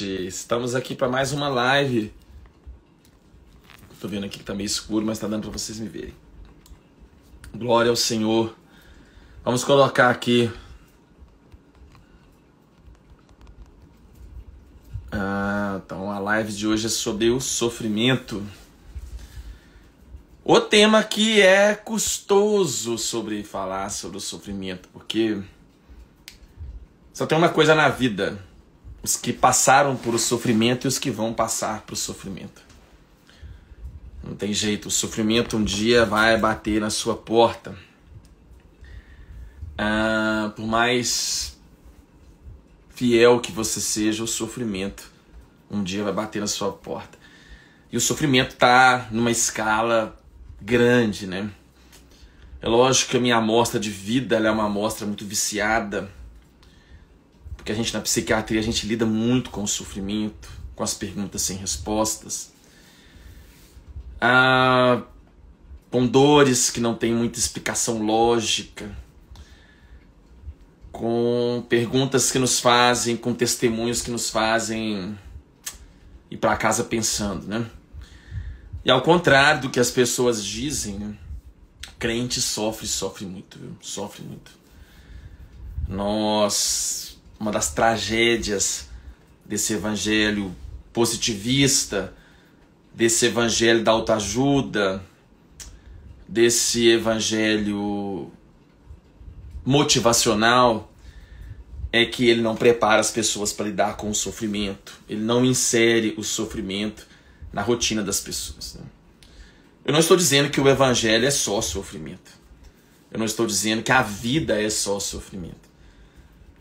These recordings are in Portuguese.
Estamos aqui para mais uma live. Tô vendo aqui que tá meio escuro, mas tá dando para vocês me verem. Glória ao Senhor. Vamos colocar aqui então a live de hoje é sobre o sofrimento. O tema aqui é custoso sobre falar sobre o sofrimento, porque só tem uma coisa na vida: os que passaram por o sofrimento e os que vão passar por o sofrimento. Não tem jeito, o sofrimento um dia vai bater na sua porta. Por mais fiel que você seja, o sofrimento um dia vai bater na sua porta. E o sofrimento está numa escala grande, né? É lógico que a minha amostra de vida ela é uma amostra muito viciada, porque a gente na psiquiatria a gente lida muito com o sofrimento, com as perguntas sem respostas, com dores que não tem muita explicação lógica, com perguntas que nos fazem, com testemunhos que nos fazem ir para casa pensando, né? E ao contrário do que as pessoas dizem, né? Crente sofre muito, viu? Sofre muito. Uma das tragédias desse evangelho positivista, desse evangelho da autoajuda, desse evangelho motivacional, é que ele não prepara as pessoas para lidar com o sofrimento. Ele não insere o sofrimento na rotina das pessoas, né? Eu não estou dizendo que o evangelho é só sofrimento. Eu não estou dizendo que a vida é só sofrimento.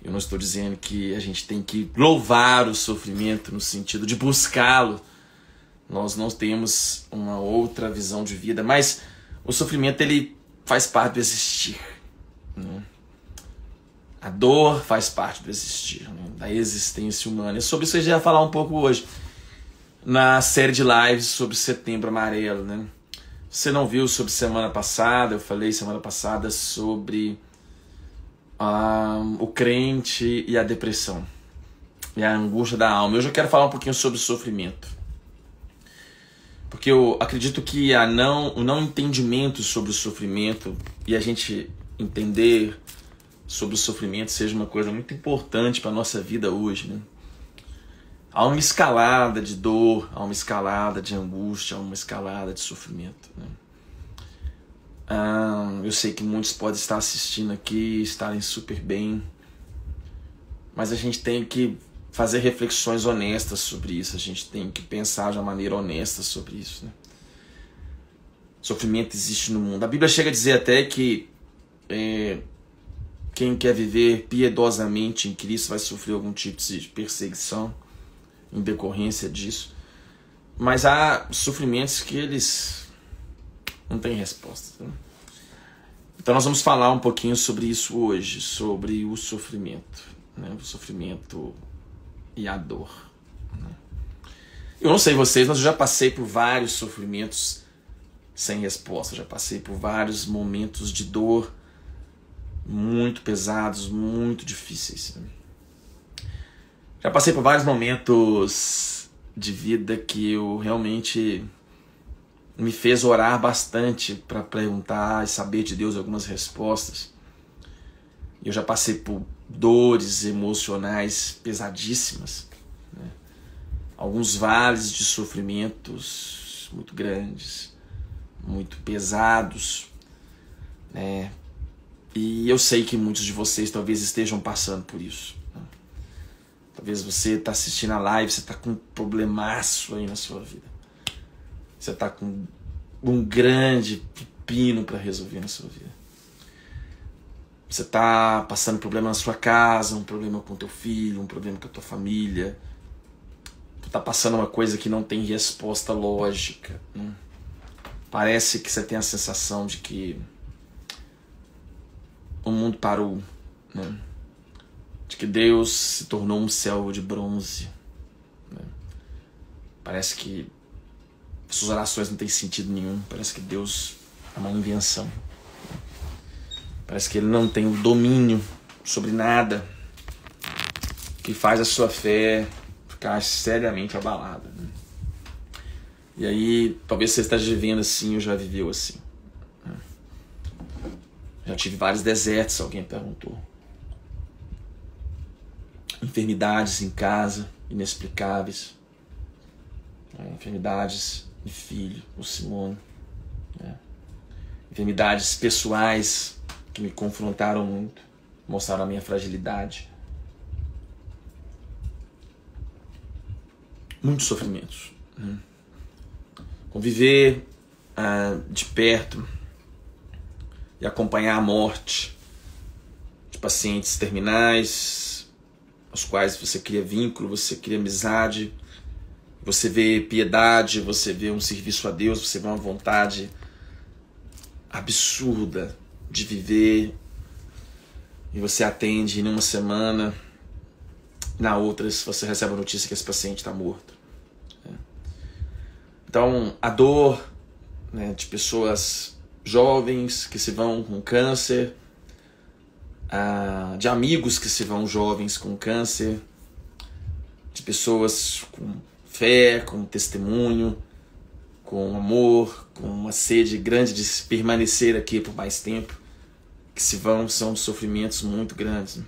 Eu não estou dizendo que a gente tem que louvar o sofrimento no sentido de buscá-lo. Nós não temos uma outra visão de vida, mas o sofrimento ele faz parte do existir, né? A dor faz parte do existir, né? Da existência humana. E sobre isso eu já ia falar um pouco hoje, na série de lives sobre Setembro Amarelo, né? Você não viu sobre semana passada? Eu falei semana passada sobre o crente e a depressão e a angústia da alma. Hoje eu quero falar um pouquinho sobre o sofrimento, porque eu acredito que o não entendimento sobre o sofrimento e a gente entender sobre o sofrimento seja uma coisa muito importante para a nossa vida hoje, né? Há uma escalada de dor, há uma escalada de angústia, há uma escalada de sofrimento, né? Eu sei que muitos podem estar assistindo aqui, estarem super bem, mas a gente tem que fazer reflexões honestas sobre isso, a gente tem que pensar de uma maneira honesta sobre isso, né? Sofrimento existe no mundo. A Bíblia chega a dizer até que quem quer viver piedosamente em Cristo vai sofrer algum tipo de perseguição em decorrência disso. Mas há sofrimentos que eles não têm resposta, né? Então nós vamos falar um pouquinho sobre isso hoje, sobre o sofrimento, né? O sofrimento e a dor, né? Eu não sei vocês, mas eu já passei por vários sofrimentos sem resposta. Eu já passei por vários momentos de dor muito pesados, muito difíceis, né? Já passei por vários momentos de vida que eu realmente me fez orar bastante para perguntar e saber de Deus algumas respostas. Eu já passei por dores emocionais pesadíssimas, né? Alguns vales de sofrimentos muito grandes, muito pesados, né? E eu sei que muitos de vocês talvez estejam passando por isso, né? Talvez você está assistindo a live, você está com um problemaço aí na sua vida. Você está com um grande pepino para resolver na sua vida. Você está passando problema na sua casa, um problema com teu filho, um problema com a tua família. Tu está passando uma coisa que não tem resposta lógica, né? Parece que você tem a sensação de que o mundo parou, né? De que Deus se tornou um céu de bronze, né? Parece que suas orações não têm sentido nenhum. Parece que Deus é uma invenção. Parece que Ele não tem o domínio sobre nada, que faz a sua fé ficar seriamente abalada, né? E aí, talvez você esteja vivendo assim, ou já viveu assim. Já tive vários desertos, alguém perguntou. Enfermidades em casa, inexplicáveis. Enfermidades de filho, o Simone. Enfermidades pessoais que me confrontaram muito, mostraram a minha fragilidade. Muitos sofrimentos. Conviver de perto e acompanhar a morte de pacientes terminais, aos quais você cria vínculo, você cria amizade, você vê piedade, você vê um serviço a Deus, você vê uma vontade absurda de viver, e você atende em uma semana, na outra você recebe a notícia que esse paciente está morto. Então, a dor, né, de pessoas jovens que se vão com câncer, de amigos que se vão jovens com câncer, de pessoas com fé, com testemunho, com amor, com uma sede grande de permanecer aqui por mais tempo, que se vão, são sofrimentos muito grandes.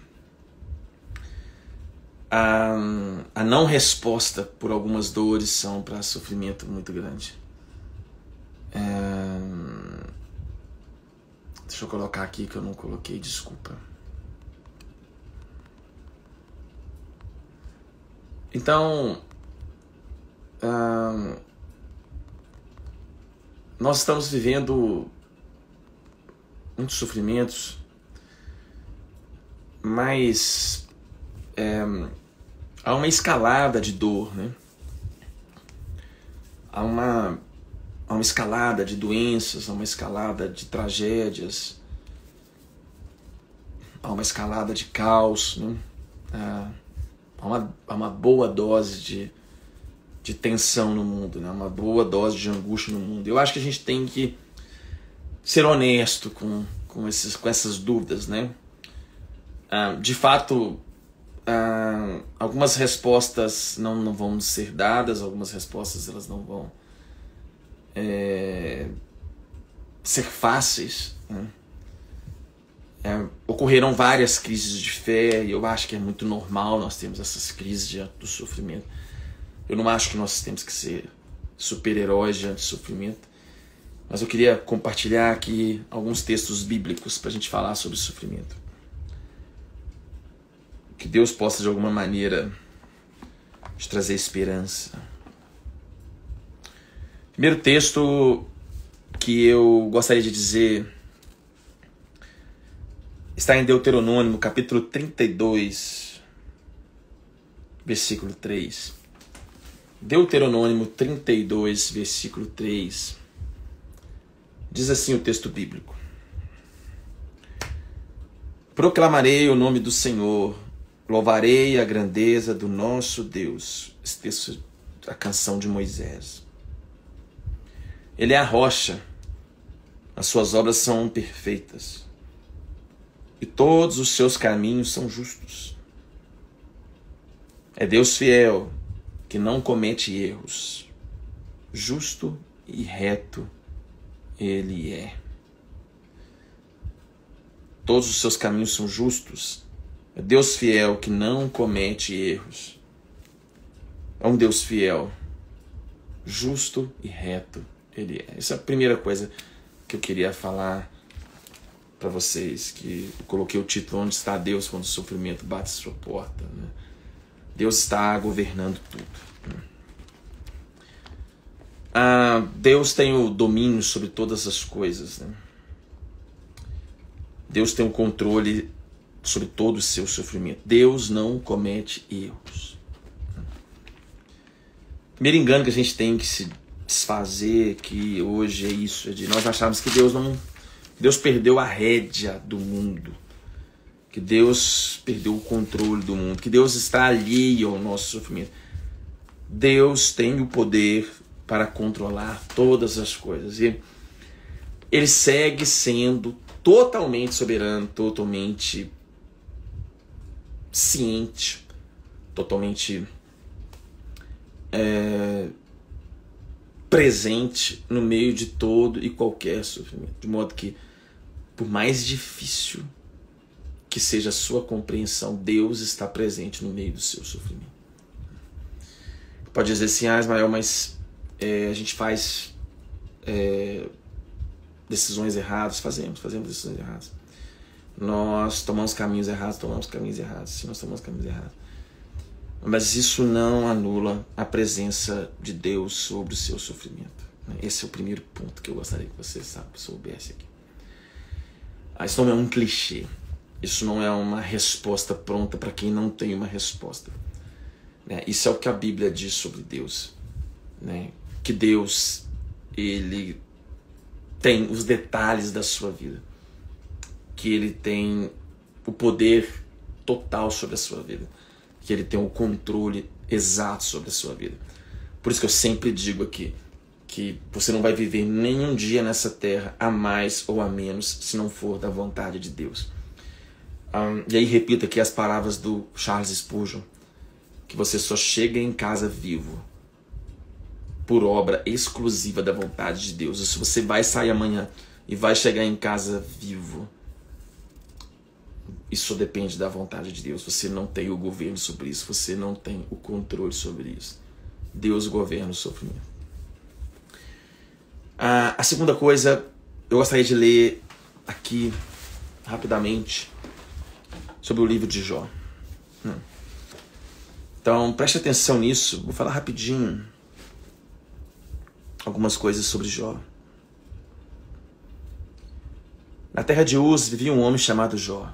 A não resposta por algumas dores são para sofrimento muito grande. Deixa eu colocar aqui que eu não coloquei, desculpa. Então, nós estamos vivendo muitos sofrimentos, mas há uma escalada de dor, né? Há uma escalada de doenças, há uma escalada de tragédias, há uma escalada de caos, né? Há uma boa dose de tensão no mundo, né? Uma boa dose de angústia no mundo. Eu acho que a gente tem que ser honesto com essas dúvidas, né? De fato, algumas respostas não vão ser dadas, algumas respostas elas não vão ser fáceis, né? Ocorreram várias crises de fé, e eu acho que é muito normal nós termos essas crises diante do sofrimento. Eu não acho que nós temos que ser super-heróis diante do sofrimento, mas eu queria compartilhar aqui alguns textos bíblicos para a gente falar sobre sofrimento. Que Deus possa de alguma maneira te trazer esperança. Primeiro texto que eu gostaria de dizer está em Deuteronômio, capítulo 32, versículo 3. Deuteronômio 32, versículo 3. Diz assim o texto bíblico: proclamarei o nome do Senhor, louvarei a grandeza do nosso Deus. Esse texto é a canção de Moisés. Ele é a rocha, as suas obras são perfeitas, e todos os seus caminhos são justos. É Deus fiel, que não comete erros. Justo e reto Ele é. Todos os seus caminhos são justos. É Deus fiel, que não comete erros. É um Deus fiel, justo e reto Ele é. Essa é a primeira coisa que eu queria falar para vocês, que eu coloquei o título: Onde está Deus quando o sofrimento bate à sua porta, né? Deus está governando tudo. Deus tem o domínio sobre todas as coisas, né? Deus tem o controle sobre todo o seu sofrimento. Deus não comete erros. O primeiro engano que a gente tem que se desfazer, que hoje é isso, é de nós acharmos que Deus perdeu a rédea do mundo, que Deus perdeu o controle do mundo, que Deus está alheio ao nosso sofrimento. Deus tem o poder para controlar todas as coisas, e Ele segue sendo totalmente soberano, totalmente ciente, totalmente presente no meio de todo e qualquer sofrimento. De modo que, por mais difícil que seja a sua compreensão, Deus está presente no meio do seu sofrimento. Pode dizer assim, Ismael, mas a gente faz decisões erradas, fazemos decisões erradas. Nós tomamos caminhos errados, sim, nós tomamos caminhos errados. Mas isso não anula a presença de Deus sobre o seu sofrimento. Esse é o primeiro ponto que eu gostaria que você soubesse aqui. Isso não é um clichê. Isso não é uma resposta pronta para quem não tem uma resposta. Isso é o que a Bíblia diz sobre Deus. Que Deus, Ele tem os detalhes da sua vida. Que Ele tem o poder total sobre a sua vida. Que Ele tem o controle exato sobre a sua vida. Por isso que eu sempre digo aqui, que você não vai viver nenhum dia nessa terra a mais ou a menos, se não for da vontade de Deus. E aí repito aqui as palavras do Charles Spurgeon, que você só chega em casa vivo por obra exclusiva da vontade de Deus. E se você vai sair amanhã e vai chegar em casa vivo, isso depende da vontade de Deus. Você não tem o governo sobre isso, você não tem o controle sobre isso. Deus governa o sofrimento. A segunda coisa, eu gostaria de ler aqui rapidamente sobre o livro de Jó. Então, preste atenção nisso. Vou falar rapidinho algumas coisas sobre Jó. Na terra de Uz vivia um homem chamado Jó.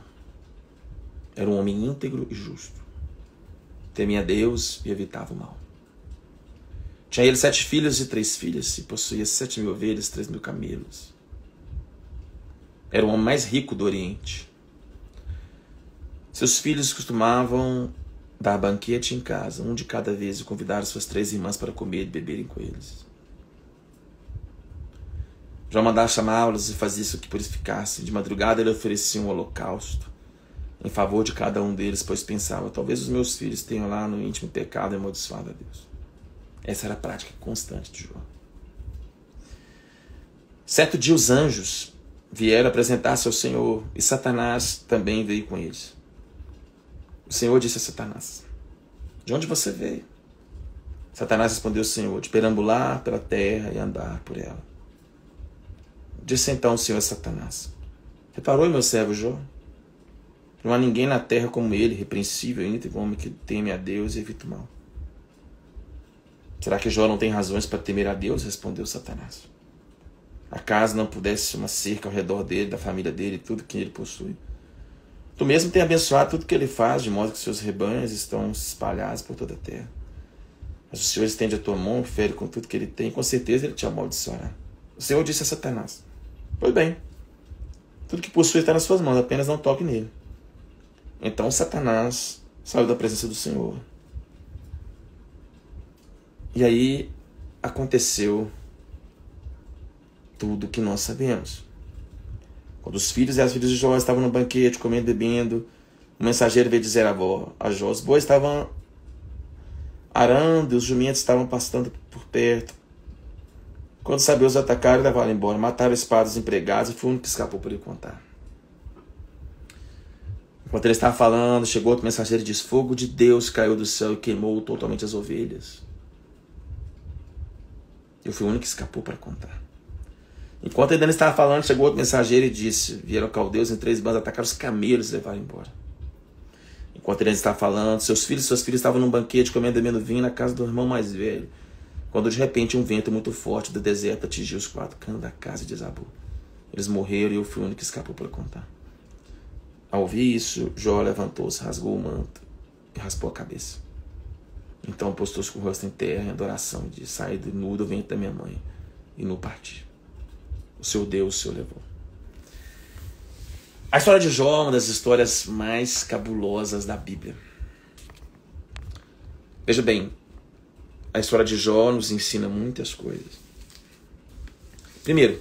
Era um homem íntegro e justo. Temia Deus e evitava o mal. Tinha ele 7 filhos e 3 filhas, e possuía 7.000 ovelhas, 3.000 camelos. Era o homem mais rico do Oriente. Seus filhos costumavam dar banquete em casa, um de cada vez, e convidar suas 3 irmãs para comer e beberem com eles. Jó mandava chamá-los e fazia isso que purificassem. De madrugada ele oferecia um holocausto em favor de cada um deles, pois pensava, talvez os meus filhos tenham lá no íntimo pecado e amaldiçoado a Deus. Essa era a prática constante de Jó. Certo dia os anjos vieram apresentar-se ao Senhor, e Satanás também veio com eles. O Senhor disse a Satanás, de onde você veio? Satanás respondeu ao Senhor, de perambular pela terra e andar por ela. Disse então o Senhor a Satanás, reparou, meu servo Jó? Não há ninguém na terra como ele, repreensível, íntegro, homem que teme a Deus e evita o mal. Será que Jó não tem razões para temer a Deus? Respondeu Satanás. Acaso não pudesse uma cerca ao redor dele, da família dele, tudo que ele possui? Tu mesmo tem abençoado tudo que ele faz, de modo que seus rebanhos estão espalhados por toda a terra. Mas o Senhor estende a tua mão, fere com tudo que ele tem, com certeza ele te amaldiçoará. O Senhor disse a Satanás, pois bem, tudo que possui está nas suas mãos, apenas não toque nele. Então Satanás saiu da presença do Senhor. E aí aconteceu tudo o que nós sabemos. Quando os filhos e as filhas de Jó estavam no banquete, comendo e bebendo, o mensageiro veio dizer a Jó, os bois estavam arando e os jumentos estavam pastando por perto. Quando os sabeus atacaram, levaram embora, mataram a espada dos empregados, e foi o único que escapou para ele contar. Enquanto ele estava falando, chegou outro mensageiro e disse, fogo de Deus caiu do céu e queimou totalmente as ovelhas. Eu fui o único que escapou para contar. Enquanto ele ainda estava falando, chegou outro mensageiro e disse, vieram caldeus em 3 bandos, atacaram os camelos e levaram embora. Enquanto ele ainda estava falando, seus filhos e suas filhas estavam num banquete comendo e bebendo vinho na casa do irmão mais velho, quando de repente um vento muito forte do deserto atingiu os 4 cantos da casa e desabou. Eles morreram e eu fui o único que escapou para contar. Ao ouvir isso, Jó levantou-se, rasgou o manto e raspou a cabeça. Então postou-se com o rosto em terra em adoração e disse, saí nu do ventre da minha mãe e nu parti. O seu Deus o Senhor levou. A história de Jó é uma das histórias mais cabulosas da Bíblia. Veja bem, a história de Jó nos ensina muitas coisas. Primeiro,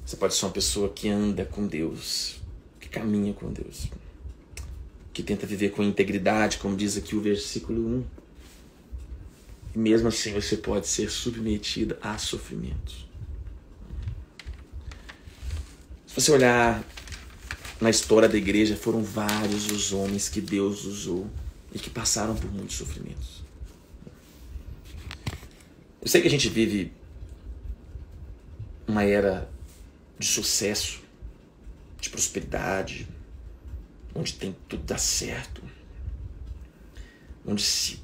você pode ser uma pessoa que anda com Deus, que caminha com Deus, que tenta viver com integridade, como diz aqui o versículo 1. E mesmo assim você pode ser submetida a sofrimentos. Se você olhar na história da igreja, foram vários os homens que Deus usou e que passaram por muitos sofrimentos. Eu sei que a gente vive uma era de sucesso, de prosperidade, onde tem tudo dá certo, onde se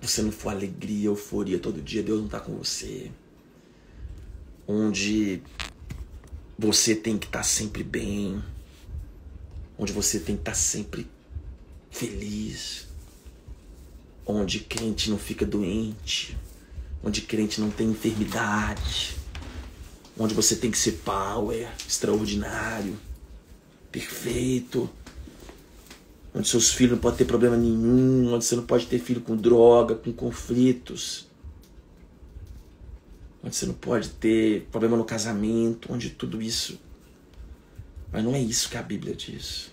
você não for alegria, euforia todo dia, Deus não está com você, onde você tem que estar sempre bem, onde você tem que estar sempre feliz, onde crente não fica doente, onde crente não tem enfermidade, onde você tem que ser power, extraordinário, perfeito, onde seus filhos não podem ter problema nenhum, onde você não pode ter filho com droga, com conflitos, onde você não pode ter problema no casamento, onde tudo isso... Mas não é isso que a Bíblia diz.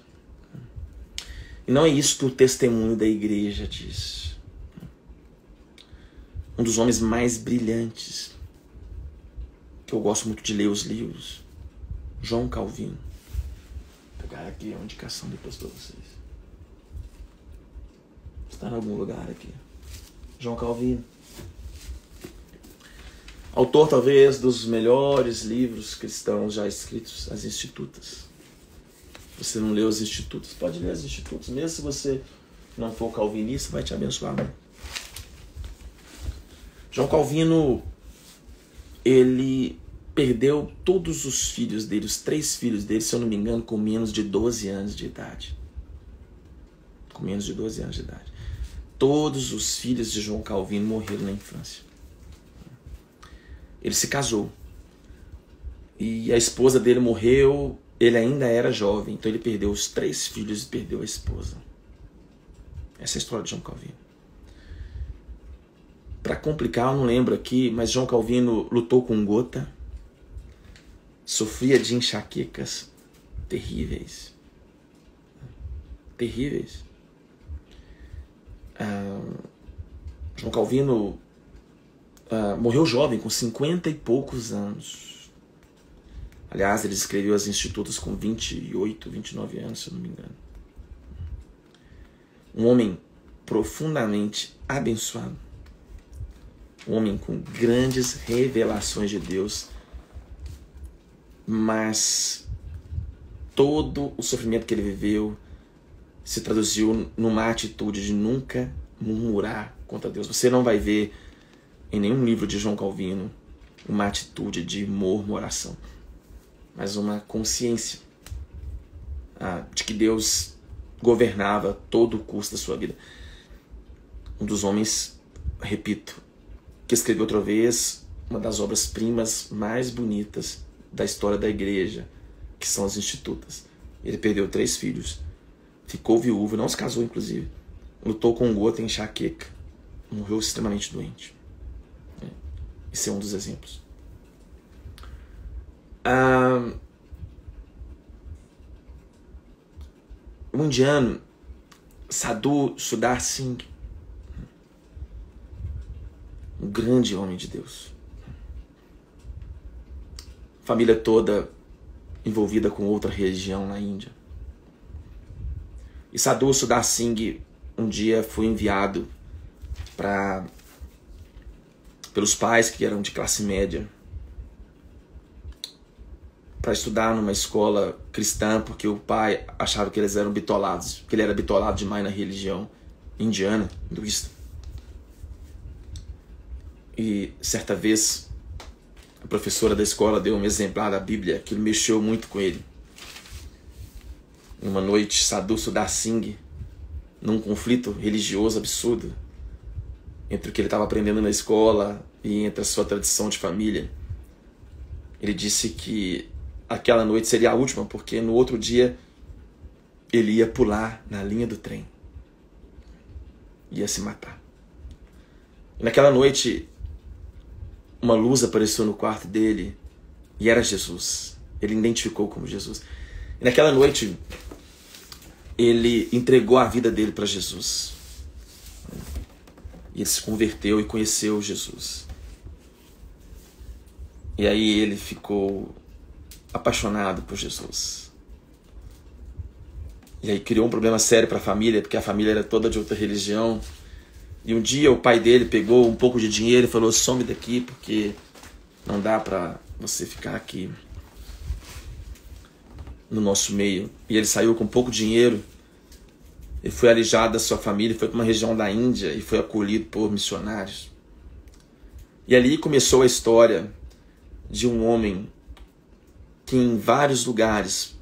E não é isso que o testemunho da igreja diz. Um dos homens mais brilhantes, que eu gosto muito de ler os livros, João Calvino. Vou pegar aqui uma indicação depois para vocês. Está em algum lugar aqui. João Calvino. Autor, talvez, dos melhores livros cristãos já escritos, As Institutas. Se você não leu Os Institutos, pode ler As Institutas. Mesmo se você não for calvinista, vai te abençoar muito. João Calvino, ele perdeu todos os filhos dele, os 3 filhos dele, se eu não me engano, com menos de 12 anos de idade. Com menos de 12 anos de idade. Todos os filhos de João Calvino morreram na infância. Ele se casou. E a esposa dele morreu, ele ainda era jovem. Então ele perdeu os 3 filhos e perdeu a esposa. Essa é a história de João Calvino. Para complicar, eu não lembro aqui, mas João Calvino lutou com gota. Sofria de enxaquecas terríveis. Terríveis. João Calvino morreu jovem, com 50 e poucos anos. Aliás, ele escreveu As Institutas com 28, 29 anos, se eu não me engano. Um homem profundamente abençoado. Um homem com grandes revelações de Deus. Mas todo o sofrimento que ele viveu se traduziu numa atitude de nunca murmurar contra Deus. Você não vai ver em nenhum livro de João Calvino uma atitude de murmuração, mas uma consciência de que Deus governava todo o curso da sua vida. Um dos homens, repito, que escreveu outra vez uma das obras-primas mais bonitas da história da igreja, que são As Institutas. Ele perdeu 3 filhos, ficou viúvo, não se casou inclusive, lutou com gota e enxaqueca, morreu extremamente doente. Esse é um dos exemplos. Um indiano, Sadhu Sundar Singh, um grande homem de Deus. Família toda envolvida com outra religião na Índia. E Sadhu Sundar Singh um dia foi enviado pelos pais, que eram de classe média, para estudar numa escola cristã, porque o pai achava que eles eram bitolados, que ele era bitolado demais na religião indiana, hinduísta. E certa vez a professora da escola deu um exemplar da Bíblia, que mexeu muito com ele. Uma noite, Sadhu Sundar Singh, num conflito religioso absurdo, entre o que ele estava aprendendo na escola e entre a sua tradição de família, ele disse que aquela noite seria a última, porque no outro dia ele ia pular na linha do trem, ia se matar. E naquela noite uma luz apareceu no quarto dele e era Jesus. Ele identificou como Jesus. E naquela noite ele entregou a vida dele para Jesus. E ele se converteu e conheceu Jesus. E aí ele ficou apaixonado por Jesus. E aí criou um problema sério para a família, porque a família era toda de outra religião. E um dia o pai dele pegou um pouco de dinheiro e falou: some daqui, porque não dá para você ficar aqui no nosso meio. E ele saiu com pouco dinheiro. Ele foi alijado da sua família, foi para uma região da Índia e foi acolhido por missionários. E ali começou a história de um homem que em vários lugares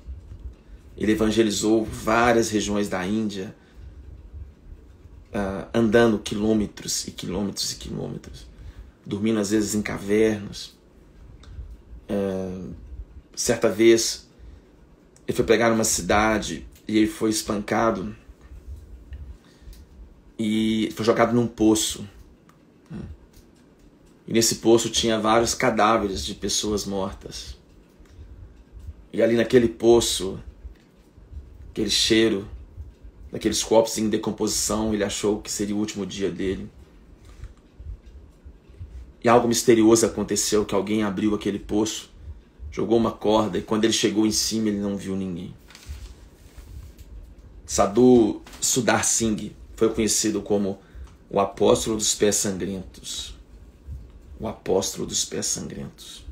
ele evangelizou várias regiões da Índia, andando quilômetros e quilômetros e quilômetros, dormindo às vezes em cavernas. Certa vez ele foi pregar numa cidade e ele foi espancado e foi jogado num poço. E nesse poço tinha vários cadáveres de pessoas mortas. E ali naquele poço, aquele cheiro daqueles corpos em decomposição, ele achou que seria o último dia dele. E algo misterioso aconteceu, que alguém abriu aquele poço, jogou uma corda, e quando ele chegou em cima, ele não viu ninguém. Sadhu Sundar Singh foi conhecido como o apóstolo dos pés sangrentos. O apóstolo dos pés sangrentos.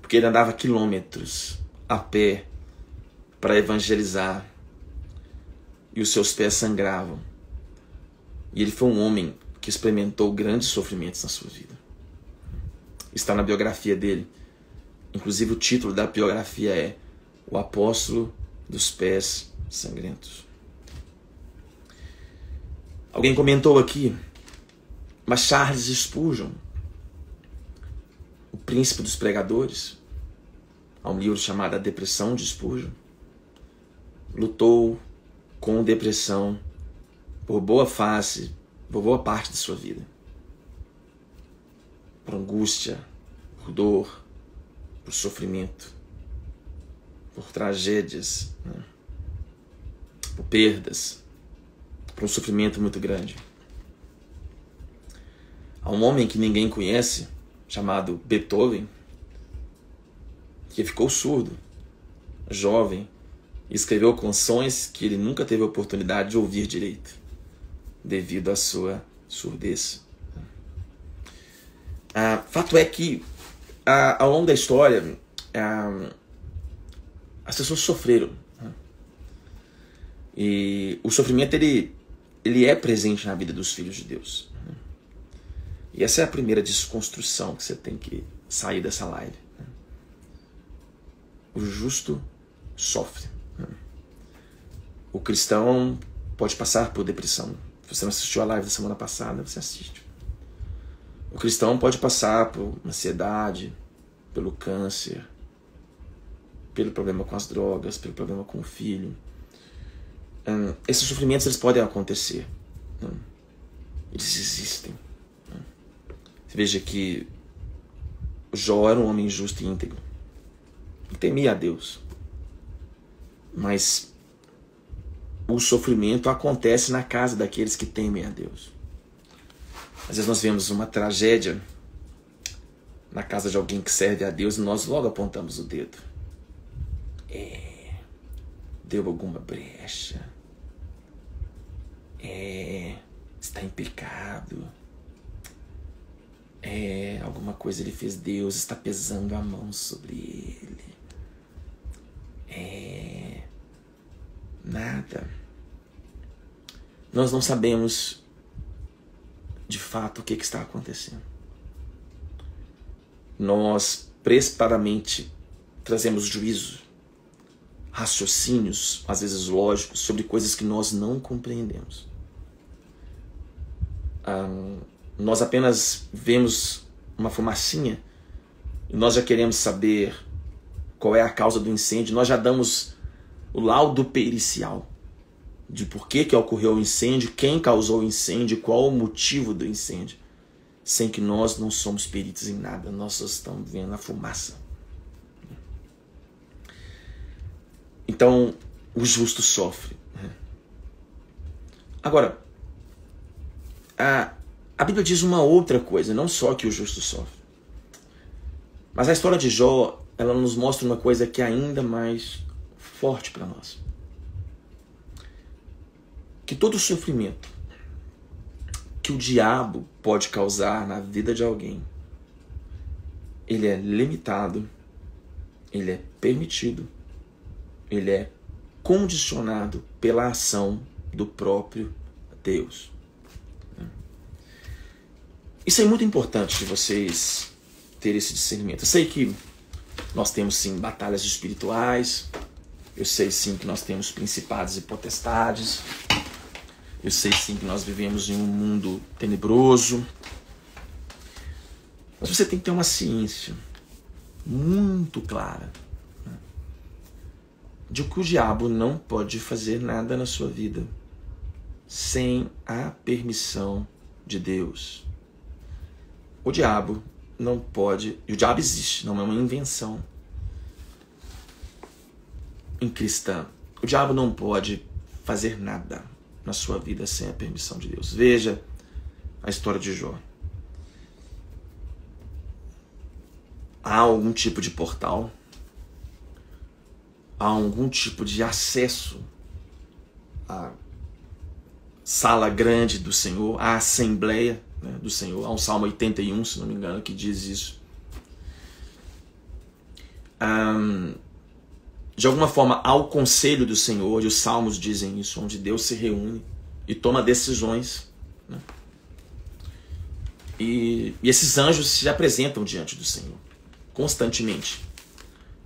Porque ele andava quilômetros a pé para evangelizar. E os seus pés sangravam. E ele foi um homem que experimentou grandes sofrimentos na sua vida. Está na biografia dele. Inclusive o título da biografia é O Apóstolo dos Pés Sangrentos. Alguém comentou aqui, mas Charles Spurgeon, o príncipe dos pregadores, há um livro chamado A Depressão de Spurgeon, lutou com depressão por boa parte de sua vida. Por angústia, por dor, por sofrimento, por tragédias, né? Por perdas, por um sofrimento muito grande. Há um homem que ninguém conhece, chamado Beethoven, que ficou surdo, jovem, e escreveu canções que ele nunca teve a oportunidade de ouvir direito, devido à sua surdez. Fato é que, ao longo da história, as pessoas sofreram. E o sofrimento, ele é presente na vida dos filhos de Deus. E essa é a primeira desconstrução que você tem que sair dessa live. O justo sofre. O cristão pode passar por depressão. Se você não assistiu a live da semana passada, você assiste. O cristão pode passar por ansiedade, pelo câncer, pelo problema com as drogas, pelo problema com o filho. Esses sofrimentos, eles podem acontecer. Eles existem. Você veja que Jó era um homem justo e íntegro. Ele temia a Deus. Mas o sofrimento acontece na casa daqueles que temem a Deus. Às vezes nós vemos uma tragédia na casa de alguém que serve a Deus e nós logo apontamos o dedo. Deu alguma brecha. Está em pecado. Alguma coisa ele fez, Deus está pesando a mão sobre ele. Nada. Nós não sabemos de fato o que está acontecendo. Nós precipitadamente trazemos juízo, raciocínios, às vezes lógicos, sobre coisas que nós não compreendemos. Nós apenas vemos uma fumacinha e nós já queremos saber qual é a causa do incêndio. Nós já damos o laudo pericial de por que ocorreu o incêndio, quem causou o incêndio, qual o motivo do incêndio, sem que nós não somos peritos em nada, nós só estamos vendo a fumaça. Então, o justo sofre. Agora, A Bíblia diz uma outra coisa, não só que o justo sofre. Mas a história de Jó, ela nos mostra uma coisa que é ainda mais forte para nós. Que todo sofrimento que o diabo pode causar na vida de alguém, ele é limitado, ele é permitido, ele é condicionado pela ação do próprio Deus. Isso é muito importante de vocês terem esse discernimento. Eu sei que nós temos sim batalhas espirituais, eu sei sim que nós temos principados e potestades, eu sei sim que nós vivemos em um mundo tenebroso, mas você tem que ter uma ciência muito clara de que o diabo não pode fazer nada na sua vida sem a permissão de Deus. O diabo não pode, e o diabo existe, não é uma invenção em cristã. O diabo não pode fazer nada na sua vida sem a permissão de Deus. Veja a história de Jó. Há algum tipo de portal, há algum tipo de acesso à sala grande do Senhor, à assembleia, né, do Senhor. Há um Salmo 81, se não me engano, que diz isso. De alguma forma, há o conselho do Senhor, e os Salmos dizem isso, onde Deus se reúne e toma decisões, né? E esses anjos se apresentam diante do Senhor constantemente.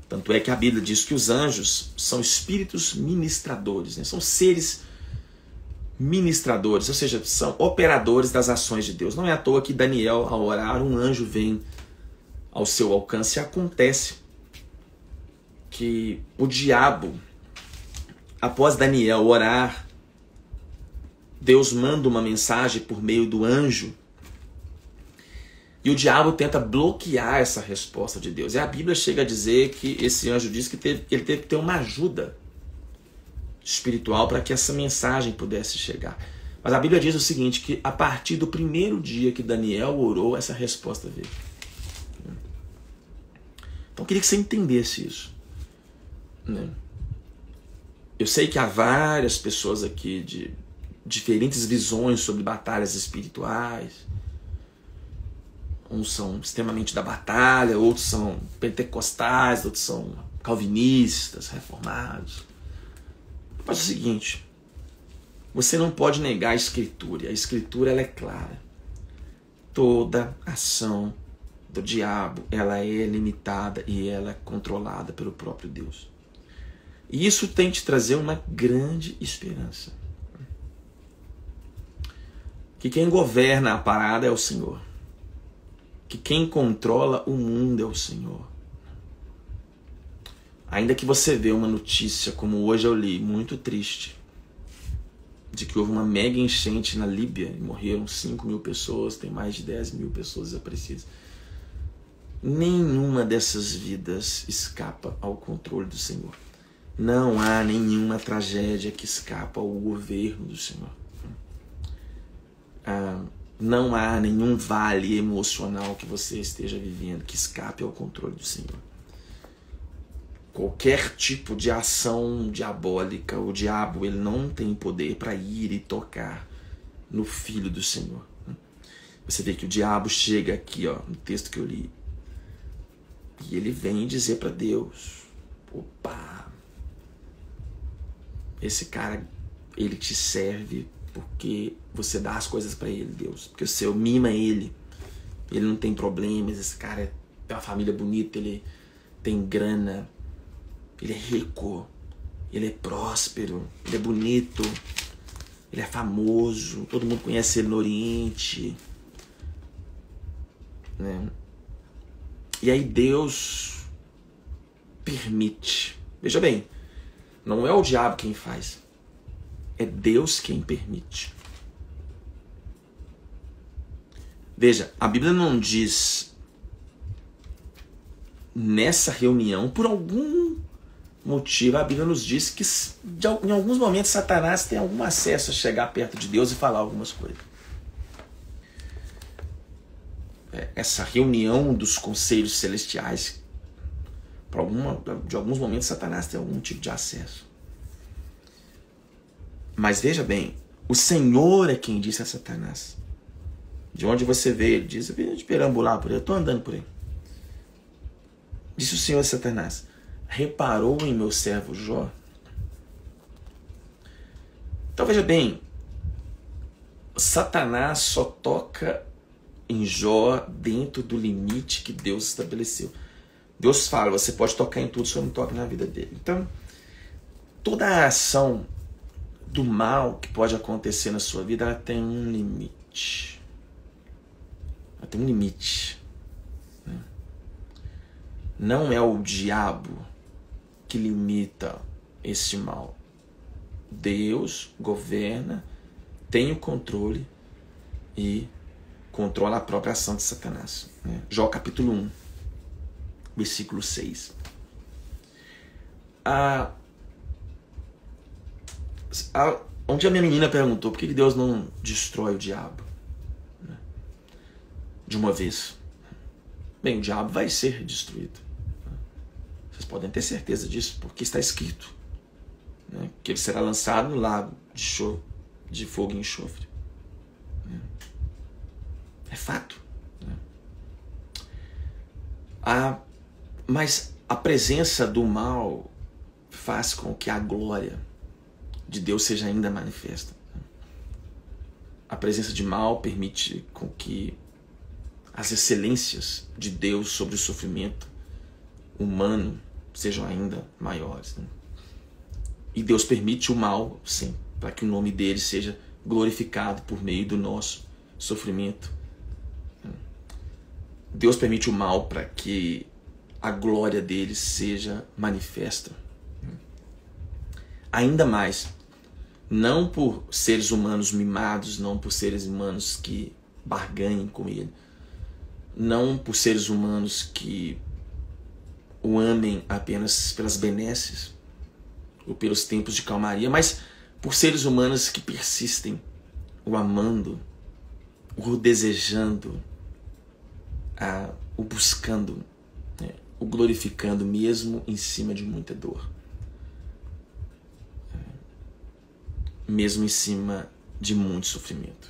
Tanto é que a Bíblia diz que os anjos são espíritos ministradores, né? São seres ministradores, ou seja, são operadores das ações de Deus. Não é à toa que Daniel, ao orar, um anjo vem ao seu alcance. E acontece que o diabo, após Daniel orar, Deus manda uma mensagem por meio do anjo, e o diabo tenta bloquear essa resposta de Deus. E a Bíblia chega a dizer que esse anjo diz que ele teve que ter uma ajuda espiritual para que essa mensagem pudesse chegar. Mas a Bíblia diz o seguinte, que a partir do primeiro dia que Daniel orou, essa resposta veio. Então eu queria que você entendesse isso, né? Eu sei que há várias pessoas aqui de diferentes visões sobre batalhas espirituais. Uns são extremamente da batalha, outros são pentecostais, outros são calvinistas, reformados. Mas é o seguinte, você não pode negar a Escritura. A Escritura, ela é clara. Toda ação do diabo, ela é limitada e ela é controlada pelo próprio Deus. E isso tem te trazer uma grande esperança. Que quem governa a parada é o Senhor. Que quem controla o mundo é o Senhor. Ainda que você vê uma notícia, como hoje eu li, muito triste, de que houve uma mega enchente na Líbia e morreram 5.000 pessoas, tem mais de 10.000 pessoas desaparecidas. Nenhuma dessas vidas escapa ao controle do Senhor. Não há nenhuma tragédia que escapa ao governo do Senhor. Não há nenhum vale emocional que você esteja vivendo que escape ao controle do Senhor. Qualquer tipo de ação diabólica, o diabo, ele não tem poder para ir e tocar no Filho do Senhor. Você vê que o diabo chega aqui, ó, no texto que eu li, e ele vem dizer para Deus, opa, esse cara, ele te serve porque você dá as coisas para ele, Deus. Porque o Senhor mima ele. Ele não tem problemas. Esse cara tem uma família bonita. Ele tem grana. Ele é rico. Ele é próspero. Ele é bonito. Ele é famoso. Todo mundo conhece ele no Oriente, né? E aí Deus permite. Veja bem, não é o diabo quem faz. É Deus quem permite. Veja, a Bíblia não diz nessa reunião, por algum motivo, a Bíblia nos diz que em alguns momentos Satanás tem algum acesso a chegar perto de Deus e falar algumas coisas. essa reunião dos conselhos celestiais. De alguns momentos Satanás tem algum tipo de acesso. Mas veja bem, o Senhor é quem disse a Satanás: de onde você veio? Ele diz: eu vim de perambular por aí, eu estou andando por aí. Disse o Senhor a Satanás: reparou em meu servo Jó? Então veja bem, Satanás só toca em Jó dentro do limite que Deus estabeleceu. Deus fala: você pode tocar em tudo, só não toca na vida dele. Então, toda a ação do mal que pode acontecer na sua vida, ela tem um limite. Ela tem um limite. Não é o diabo que limita esse mal. Deus governa, tem o controle e controla a própria ação de Satanás. Jó capítulo 1, versículo 6. Onde a minha menina perguntou por que Deus não destrói o diabo de uma vez. Bem, o diabo vai ser destruído. Vocês podem ter certeza disso, porque está escrito que ele será lançado no lago de fogo e enxofre. É fato. Mas a presença do mal faz com que a glória de Deus seja ainda manifesta. A presença de mal permite com que as excelências de Deus sobre o sofrimento humano sejam ainda maiores. E Deus permite o mal, sim, para que o nome dele seja glorificado por meio do nosso sofrimento. Deus permite o mal para que a glória dele seja manifesta. Ainda mais, não por seres humanos mimados, não por seres humanos que barganhem com ele, não por seres humanos que o amem apenas pelas benesses ou pelos tempos de calmaria, mas por seres humanos que persistem o amando, o desejando, o buscando, o glorificando mesmo em cima de muita dor, mesmo em cima de muito sofrimento.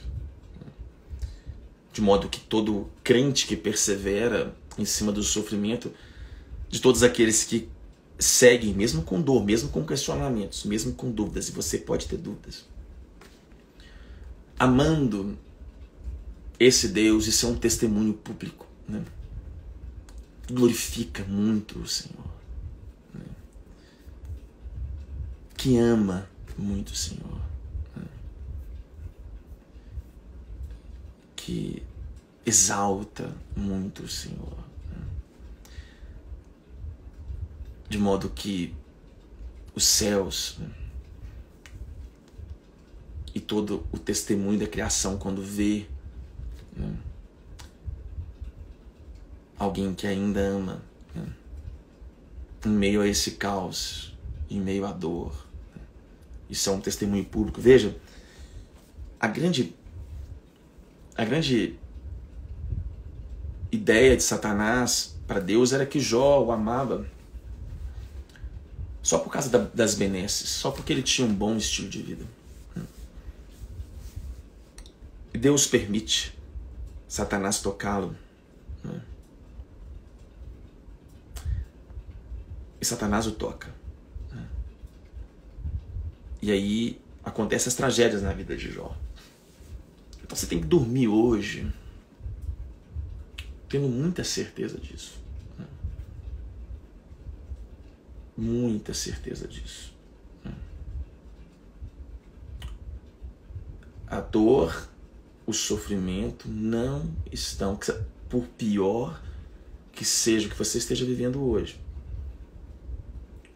De modo que todo crente que persevera em cima do sofrimento, de todos aqueles que seguem, mesmo com dor, mesmo com questionamentos, mesmo com dúvidas, e você pode ter dúvidas, amando esse Deus, isso é um testemunho público, glorifica muito o Senhor, que ama muito o Senhor, que exalta muito o Senhor, de modo que os céus e todo o testemunho da criação, quando vê alguém que ainda ama, em meio a esse caos, em meio à dor, isso é um testemunho público. Veja, a grande ideia de Satanás para Deus era que Jó o amava só por causa das benesses, só porque ele tinha um bom estilo de vida. E Deus permite Satanás tocá-lo. E Satanás o toca. E aí acontecem as tragédias na vida de Jó. Então você tem que dormir hoje tendo muita certeza disso. Muita certeza disso. A dor, o sofrimento não estão, por pior que seja o que você esteja vivendo hoje,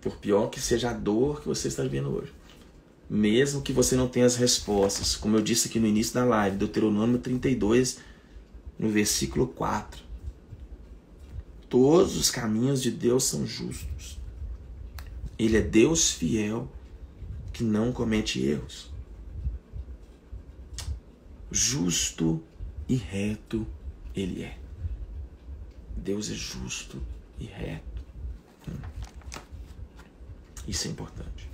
por pior que seja a dor que você está vivendo hoje, mesmo que você não tenha as respostas, como eu disse aqui no início da live, Deuteronômio 32, no versículo 4, todos os caminhos de Deus são justos. Ele é Deus fiel, que não comete erros. Justo e reto Ele é. Deus é justo e reto. Isso é importante.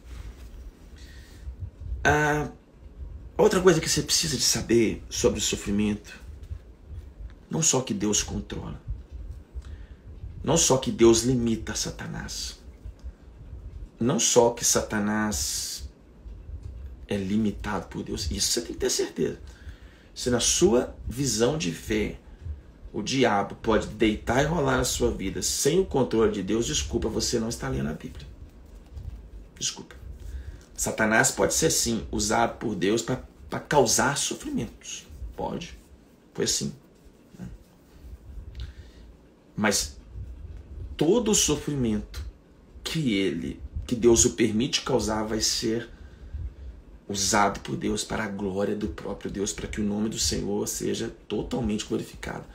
Outra coisa que você precisa de saber sobre o sofrimento, não só que Deus controla, não só que Deus limita Satanás, não só que Satanás é limitado por Deus, isso você tem que ter certeza. Se na sua visão de fé o diabo pode deitar e rolar a sua vida sem o controle de Deus, desculpa, você não está lendo a Bíblia. Desculpa. Satanás pode ser sim usado por Deus para causar sofrimentos. Pode. Foi assim. Mas todo o sofrimento que Deus o permite causar vai ser usado por Deus para a glória do próprio Deus, para que o nome do Senhor seja totalmente glorificado,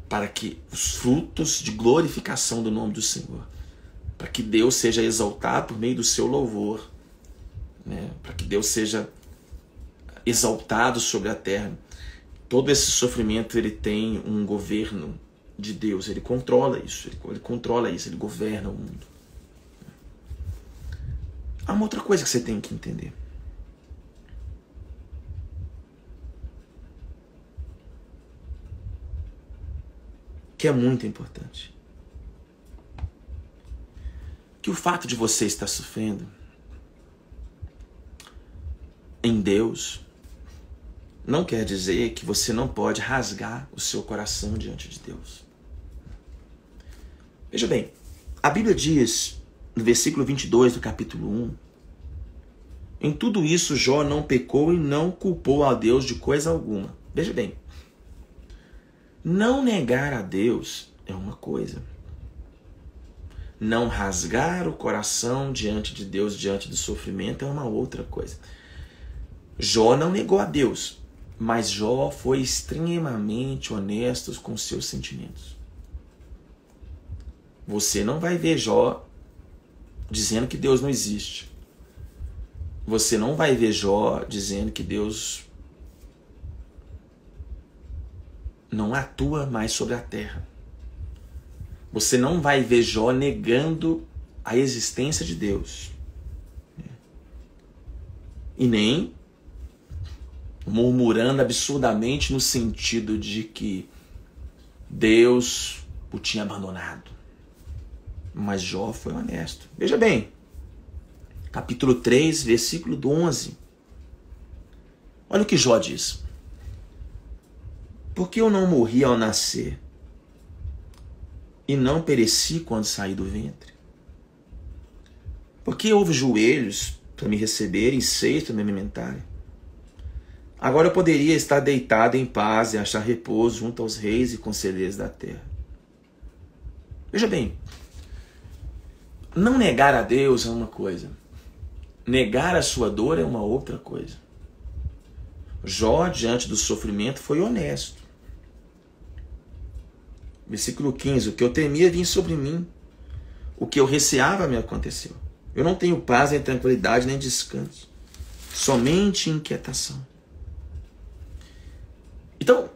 para que os frutos de glorificação do nome do Senhor, para que Deus seja exaltado por meio do seu louvor, né? Para que Deus seja exaltado sobre a terra. Todo esse sofrimento ele tem um governo de Deus, ele controla isso, ele governa o mundo. Há uma outra coisa que você tem que entender. Que é muito importante. Que o fato de você estar sofrendo em Deus não quer dizer que você não pode rasgar o seu coração diante de Deus. Veja bem, a Bíblia diz, no versículo 22 do capítulo 1, em tudo isso Jó não pecou e não culpou a Deus de coisa alguma. Veja bem, não negar a Deus é uma coisa. Não rasgar o coração diante de Deus, diante do sofrimento, é uma outra coisa. Jó não negou a Deus, mas Jó foi extremamente honesto com seus sentimentos. Você não vai ver Jó dizendo que Deus não existe. Você não vai ver Jó dizendo que Deus não atua mais sobre a terra. Você não vai ver Jó negando a existência de Deus. E nem murmurando absurdamente no sentido de que Deus o tinha abandonado. Mas Jó foi honesto. Veja bem, capítulo 3, versículo 11. Olha o que Jó diz. Porque eu não morri ao nascer e não pereci quando saí do ventre? Porque houve joelhos para me receberem e seios para me alimentarem? Agora eu poderia estar deitado em paz e achar repouso junto aos reis e conselheiros da terra. Veja bem, não negar a Deus é uma coisa, negar a sua dor é uma outra coisa. Jó, diante do sofrimento, foi honesto. Versículo 15, o que eu temia vinha sobre mim, o que eu receava me aconteceu. Eu não tenho paz, nem tranquilidade, nem descanso, somente inquietação. Então,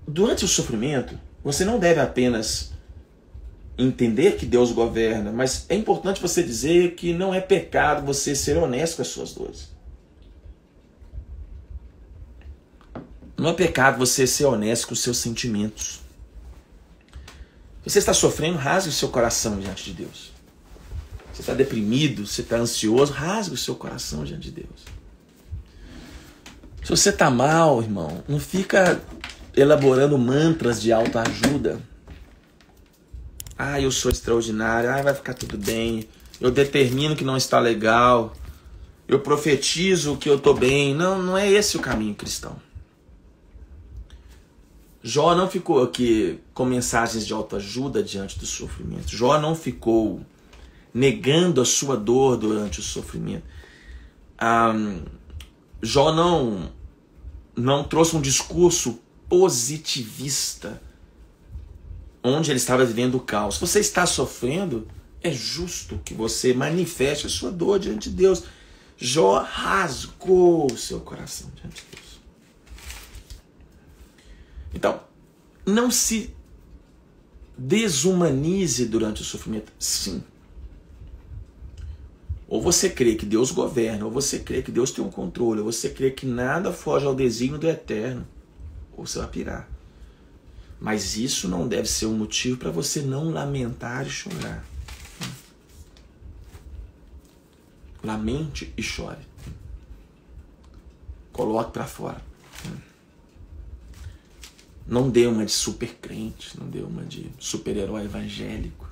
durante o sofrimento, você não deve apenas entender que Deus governa, mas é importante você dizer que não é pecado você ser honesto com as suas dores. Não é pecado você ser honesto com os seus sentimentos. Se você está sofrendo, rasgue o seu coração diante de Deus. Você está deprimido, você está ansioso, rasgue o seu coração diante de Deus. Se você está mal, irmão, não fica elaborando mantras de autoajuda. Ah, eu sou extraordinário, vai ficar tudo bem. Eu determino que não está legal. Eu profetizo que eu estou bem. Não, não é esse o caminho cristão. Jó não ficou aqui com mensagens de autoajuda diante do sofrimento. Jó não ficou negando a sua dor durante o sofrimento. Jó não trouxe um discurso positivista onde ele estava vivendo o caos. Se você está sofrendo, é justo que você manifeste a sua dor diante de Deus. Jó rasgou o seu coração diante de Deus. Então, Não se desumanize durante o sofrimento. Sim. Ou você crê que Deus governa, ou você crê que Deus tem um controle, ou você crê que nada foge ao desígnio do eterno, ou você vai pirar. Mas isso não deve ser um motivo para você não lamentar e chorar. Lamente e chore. Coloque para fora. Não dê uma de super crente, não dê uma de super-herói evangélico.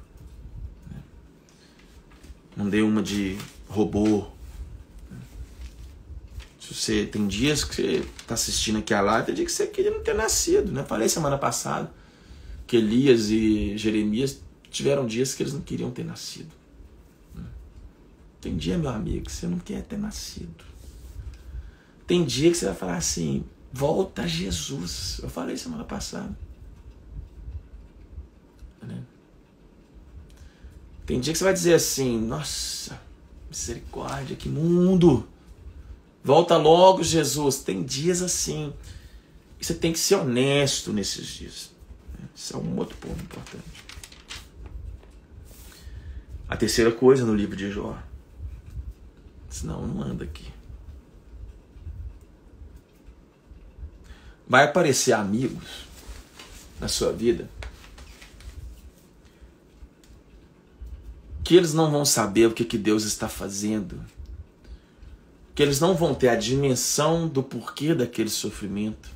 Não dê uma de robô. Se você tem dias que você está assistindo aqui a live, tem dia que você queria não ter nascido, né? Falei semana passada que Elias e Jeremias tiveram dias que eles não queriam ter nascido. Tem dia, meu amigo, que você não quer ter nascido. Tem dia que você vai falar assim, volta a Jesus. Eu falei semana passada. Né? Tem dia que você vai dizer assim, nossa, misericórdia, que mundo. Volta logo, Jesus. Tem dias assim. E você tem que ser honesto nesses dias. Isso é um outro ponto importante. A terceira coisa no livro de Jó. Senão não anda aqui. Vai aparecer amigos na sua vida que eles não vão saber o que Deus está fazendo, que eles não vão ter a dimensão do porquê daquele sofrimento.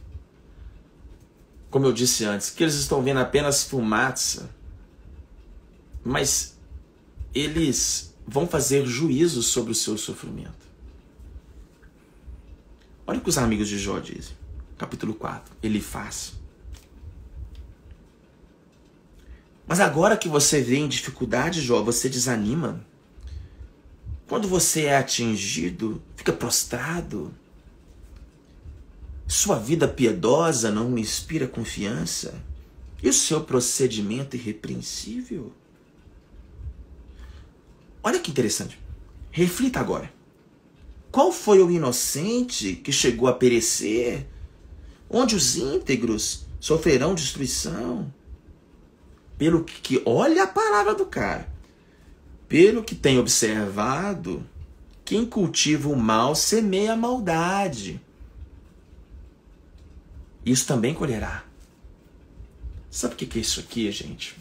Como eu disse antes, que eles estão vendo apenas fumaça, mas eles vão fazer juízo sobre o seu sofrimento. Olha o que os amigos de Jó dizem. Capítulo 4. Elifaz. Mas agora que você vê em dificuldade, Jó, você desanima. Quando você é atingido, fica prostrado. Sua vida piedosa não me inspira confiança. E o seu procedimento irrepreensível? Olha que interessante. Reflita agora. Qual foi o inocente que chegou a perecer? Onde os íntegros sofrerão destruição? Pelo que olha a palavra do cara. Pelo que tem observado, quem cultiva o mal semeia a maldade. Isso também colherá. Sabe o que é isso aqui, gente?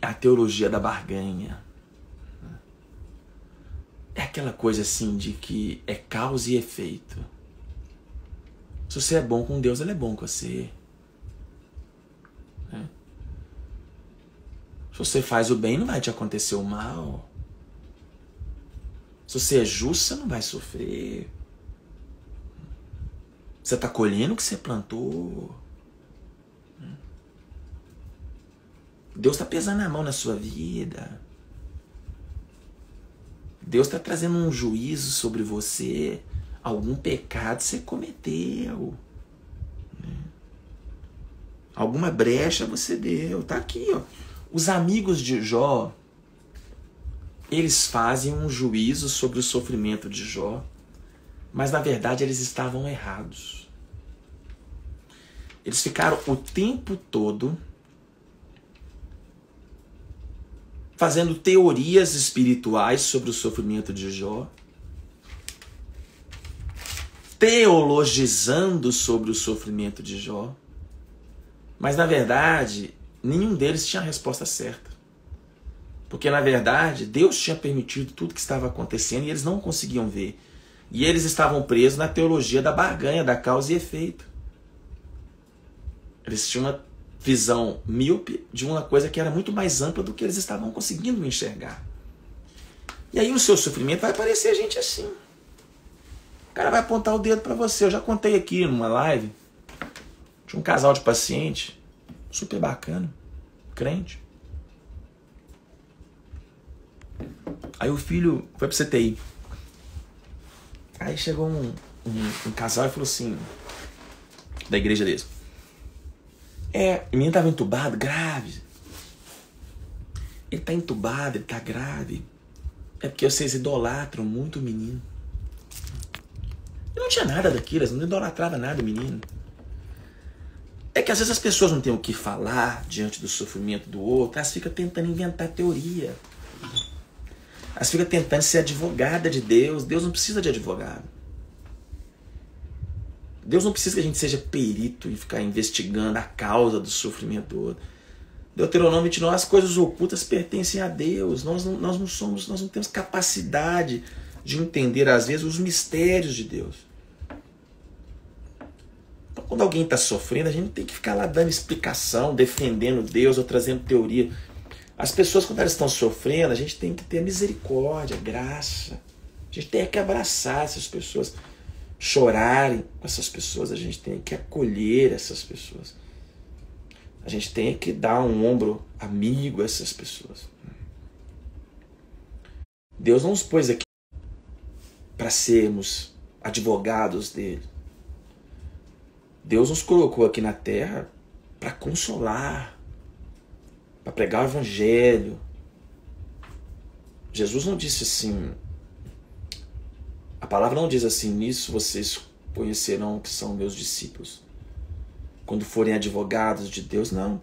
É a teologia da barganha. É aquela coisa assim de que é causa e efeito. Se você é bom com Deus, Ele é bom com você. Se você faz o bem, não vai te acontecer o mal. Se você é justo, você não vai sofrer. Você está colhendo o que você plantou. Deus está pesando a mão na sua vida. Deus está trazendo um juízo sobre você. Algum pecado você cometeu. Alguma brecha você deu. Está aqui, ó. Os amigos de Jó, eles fazem um juízo sobre o sofrimento de Jó, mas na verdade eles estavam errados. Eles ficaram o tempo todo fazendo teorias espirituais sobre o sofrimento de Jó, teologizando sobre o sofrimento de Jó, mas na verdade nenhum deles tinha a resposta certa. Porque, na verdade, Deus tinha permitido tudo que estava acontecendo e eles não conseguiam ver. E eles estavam presos na teologia da barganha, da causa e efeito. Eles tinham uma visão míope de uma coisa que era muito mais ampla do que eles estavam conseguindo enxergar. E aí o seu sofrimento vai parecer gente assim. O cara vai apontar o dedo para você. Eu já contei aqui numa live. Tinha um casal de paciente super bacana, crente. Aí o filho foi pro CTI. Aí chegou um casal e falou assim, da igreja deles. O menino estava entubado, grave. Ele tá entubado, ele tá grave. É porque vocês idolatram muito o menino. E não tinha nada daquilo, eles não idolatravam nada o menino. É que às vezes as pessoas não têm o que falar diante do sofrimento do outro, elas ficam tentando inventar teoria. Elas ficam tentando ser advogada de Deus. Deus não precisa de advogado. Deus não precisa que a gente seja perito e ficar investigando a causa do sofrimento do outro. Deuteronômio 29, as coisas ocultas pertencem a Deus. Nós não temos capacidade de entender, às vezes, os mistérios de Deus. Então, quando alguém está sofrendo, a gente tem que ficar lá dando explicação, defendendo Deus ou trazendo teoria. As pessoas, quando elas estão sofrendo, a gente tem que ter misericórdia, graça. A gente tem que abraçar essas pessoas, chorarem com essas pessoas, a gente tem que acolher essas pessoas. A gente tem que dar um ombro amigo a essas pessoas. Deus não nos pôs aqui para sermos advogados dele. Deus nos colocou aqui na terra para consolar, para pregar o evangelho. Jesus não disse assim, a palavra não diz assim, nisso vocês conhecerão que são meus discípulos. Quando forem advogados de Deus, não.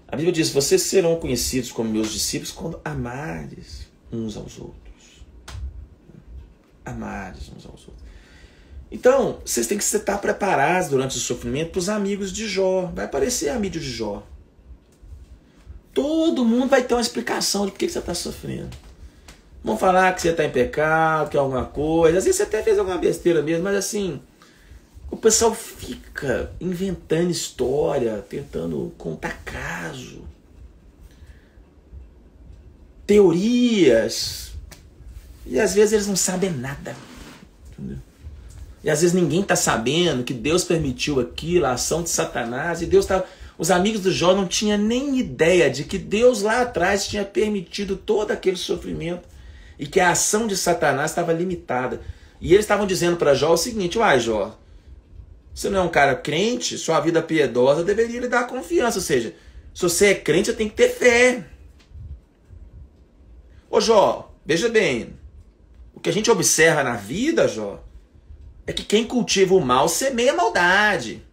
A Bíblia diz, vocês serão conhecidos como meus discípulos quando amares uns aos outros. Amares uns aos outros. Então, vocês têm que estar preparados durante o sofrimento para os amigos de Jó. Vai aparecer amigo de Jó. Todo mundo vai ter uma explicação de por que você está sofrendo. Vão falar que você está em pecado, que é alguma coisa. Às vezes você até fez alguma besteira mesmo, mas assim, o pessoal fica inventando história, tentando contar caso, teorias. E às vezes eles não sabem nada. Entendeu? E às vezes ninguém está sabendo que Deus permitiu aquilo, a ação de Satanás. E Deus tá... Os amigos do Jó não tinham nem ideia de que Deus lá atrás tinha permitido todo aquele sofrimento. E que a ação de Satanás estava limitada. E eles estavam dizendo para Jó o seguinte, uai Jó, você não é um cara crente, sua vida piedosa deveria lhe dar confiança. Ou seja, se você é crente, você tem que ter fé. Ô Jó, veja bem, o que a gente observa na vida, Jó, é que quem cultiva o mal semeia a maldade.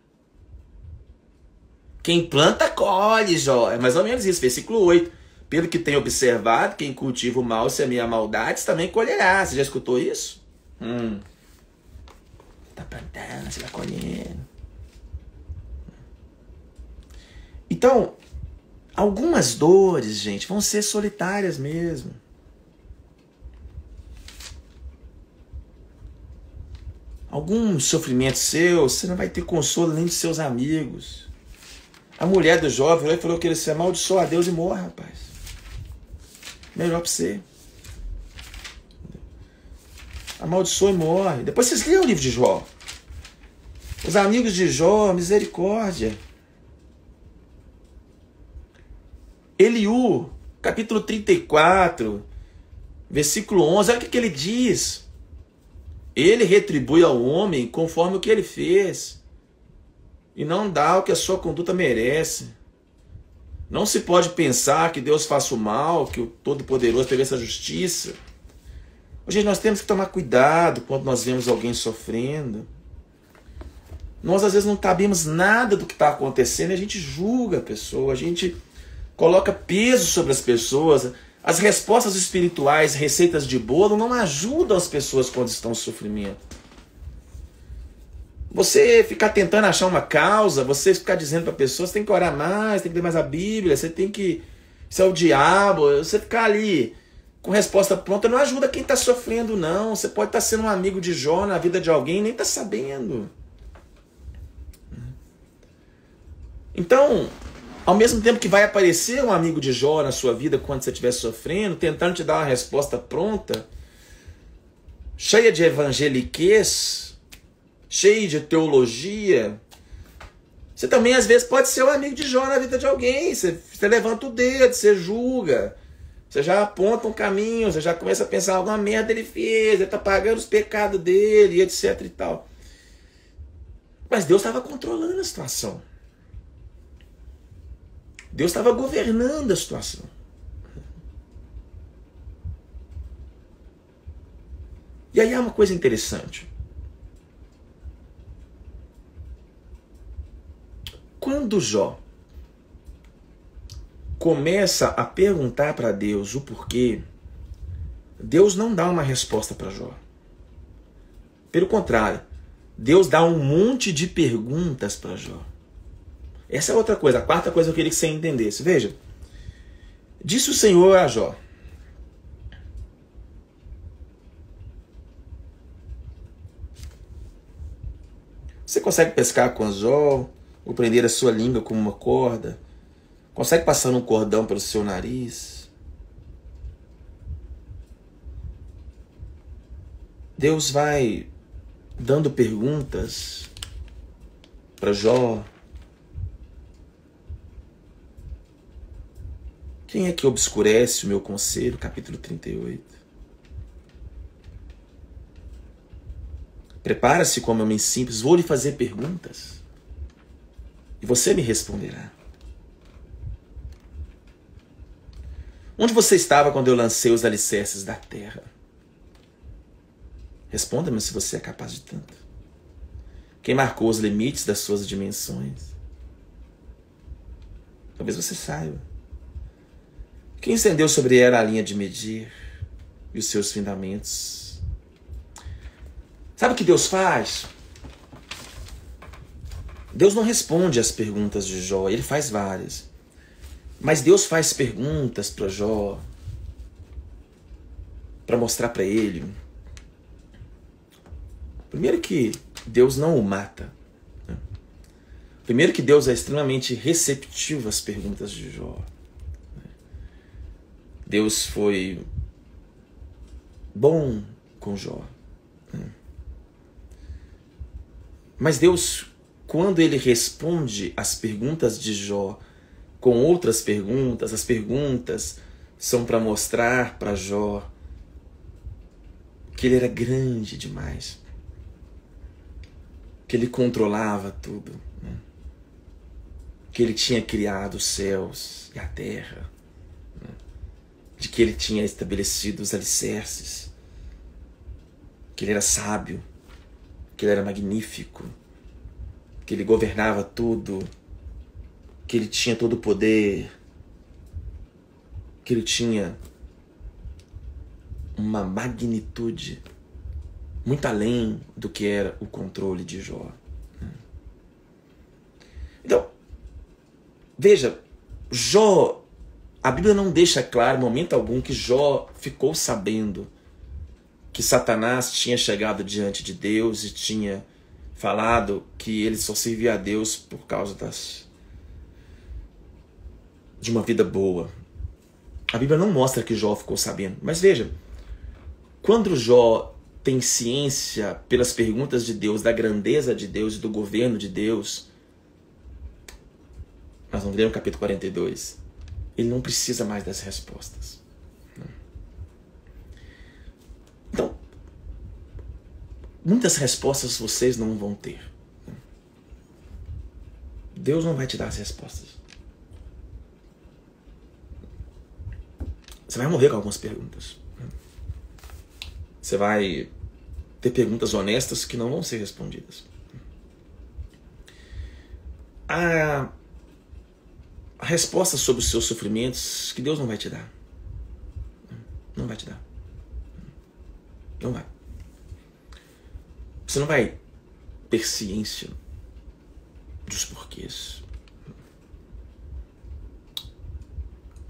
Quem planta, colhe, Jó. É mais ou menos isso, versículo 8. Pelo que tem observado, quem cultiva o mal semeia a maldade, também colherá. Você já escutou isso? Tá plantando, você vai colhendo. Então, algumas dores, gente, vão ser solitárias mesmo. Algum sofrimento seu, você não vai ter consolo nem de seus amigos. A mulher do jovem falou que ele se amaldiçoa a Deus e morre, rapaz. Melhor para você. Amaldiçoa e morre. Depois vocês leiam o livro de Jó. Os amigos de Jó, misericórdia. Eliú, capítulo 34, versículo 11, olha o que ele diz. Ele retribui ao homem conforme o que ele fez, e não dá o que a sua conduta merece. Não se pode pensar que Deus faça o mal, que o Todo-Poderoso teve essa justiça. Gente, nós temos que tomar cuidado quando nós vemos alguém sofrendo. Nós às vezes não sabemos nada do que está acontecendo e a gente julga a pessoa, a gente coloca peso sobre as pessoas. As respostas espirituais, receitas de bolo, não ajudam as pessoas quando estão em sofrimento. Você ficar tentando achar uma causa, você ficar dizendo para a pessoa, você tem que orar mais, tem que ler mais a Bíblia, você tem que... Isso é o diabo, você ficar ali com resposta pronta não ajuda quem está sofrendo, não. Você pode estar sendo um amigo de Jó na vida de alguém e nem está sabendo. Então, ao mesmo tempo que vai aparecer um amigo de Jó na sua vida quando você estiver sofrendo, tentando te dar uma resposta pronta, cheia de evangeliquez, cheia de teologia, você também às vezes pode ser um amigo de Jó na vida de alguém. Você levanta o dedo, você julga, você já aponta um caminho, você já começa a pensar alguma merda ele fez, ele está pagando os pecados dele, etc e tal. Mas Deus estava controlando a situação. Deus estava governando a situação. E aí há uma coisa interessante. quando Jó começa a perguntar para Deus o porquê, Deus não dá uma resposta para Jó. Pelo contrário, Deus dá um monte de perguntas para Jó. Essa é outra coisa, a quarta coisa que eu queria que você entendesse. Veja, disse o Senhor a Jó: você consegue pescar com anzol, ou prender a sua língua com uma corda? Consegue passar um cordão pelo seu nariz? Deus vai dando perguntas para Jó. Quem é que obscurece o meu conselho? Capítulo 38. Prepara-se como homem simples, vou lhe fazer perguntas e você me responderá. Onde você estava quando eu lancei os alicerces da terra? Responda-me se você é capaz de tanto. Quem marcou os limites das suas dimensões? Talvez você saiba. Quem estendeu sobre ela a linha de medir e os seus fundamentos? Sabe o que Deus faz? Deus não responde às perguntas de Jó, ele faz várias. Mas Deus faz perguntas para Jó, para mostrar para ele. Primeiro que Deus não o mata. Primeiro que Deus é extremamente receptivo às perguntas de Jó. Deus foi bom com Jó. Mas Deus, quando ele responde às perguntas de Jó com outras perguntas, as perguntas são para mostrar para Jó que ele era grande demais, que ele controlava tudo, né? Que ele tinha criado os céus e a terra, né? De que ele tinha estabelecido os alicerces, que ele era sábio, que ele era magnífico, que ele governava tudo, que ele tinha todo o poder, que ele tinha uma magnitude muito além do que era o controle de Jó. Então, veja, Jó, a Bíblia não deixa claro em momento algum que Jó ficou sabendo que Satanás tinha chegado diante de Deus e tinha falado que ele só servia a Deus por causa de uma vida boa. A Bíblia não mostra que Jó ficou sabendo. Mas veja, quando Jó tem ciência pelas perguntas de Deus, da grandeza de Deus e do governo de Deus, nós vamos ler no capítulo 42, ele não precisa mais das respostas. Então, muitas respostas vocês não vão ter. Deus não vai te dar as respostas. Você vai morrer com algumas perguntas. Você vai ter perguntas honestas que não vão ser respondidas. A resposta sobre os seus sofrimentos que Deus não vai te dar. Não vai te dar. Não vai. Você não vai ter ciência dos porquês.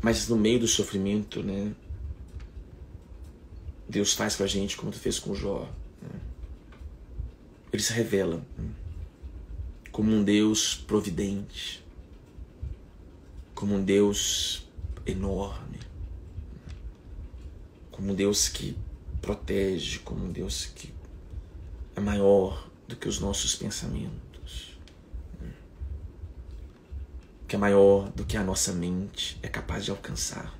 Mas no meio do sofrimento, né, Deus faz com a gente como fez com Jó. Né? Ele se revela, né, como um Deus providente, como um Deus enorme, como um Deus que protege, como um Deus que é maior do que os nossos pensamentos, que é maior do que a nossa mente é capaz de alcançar.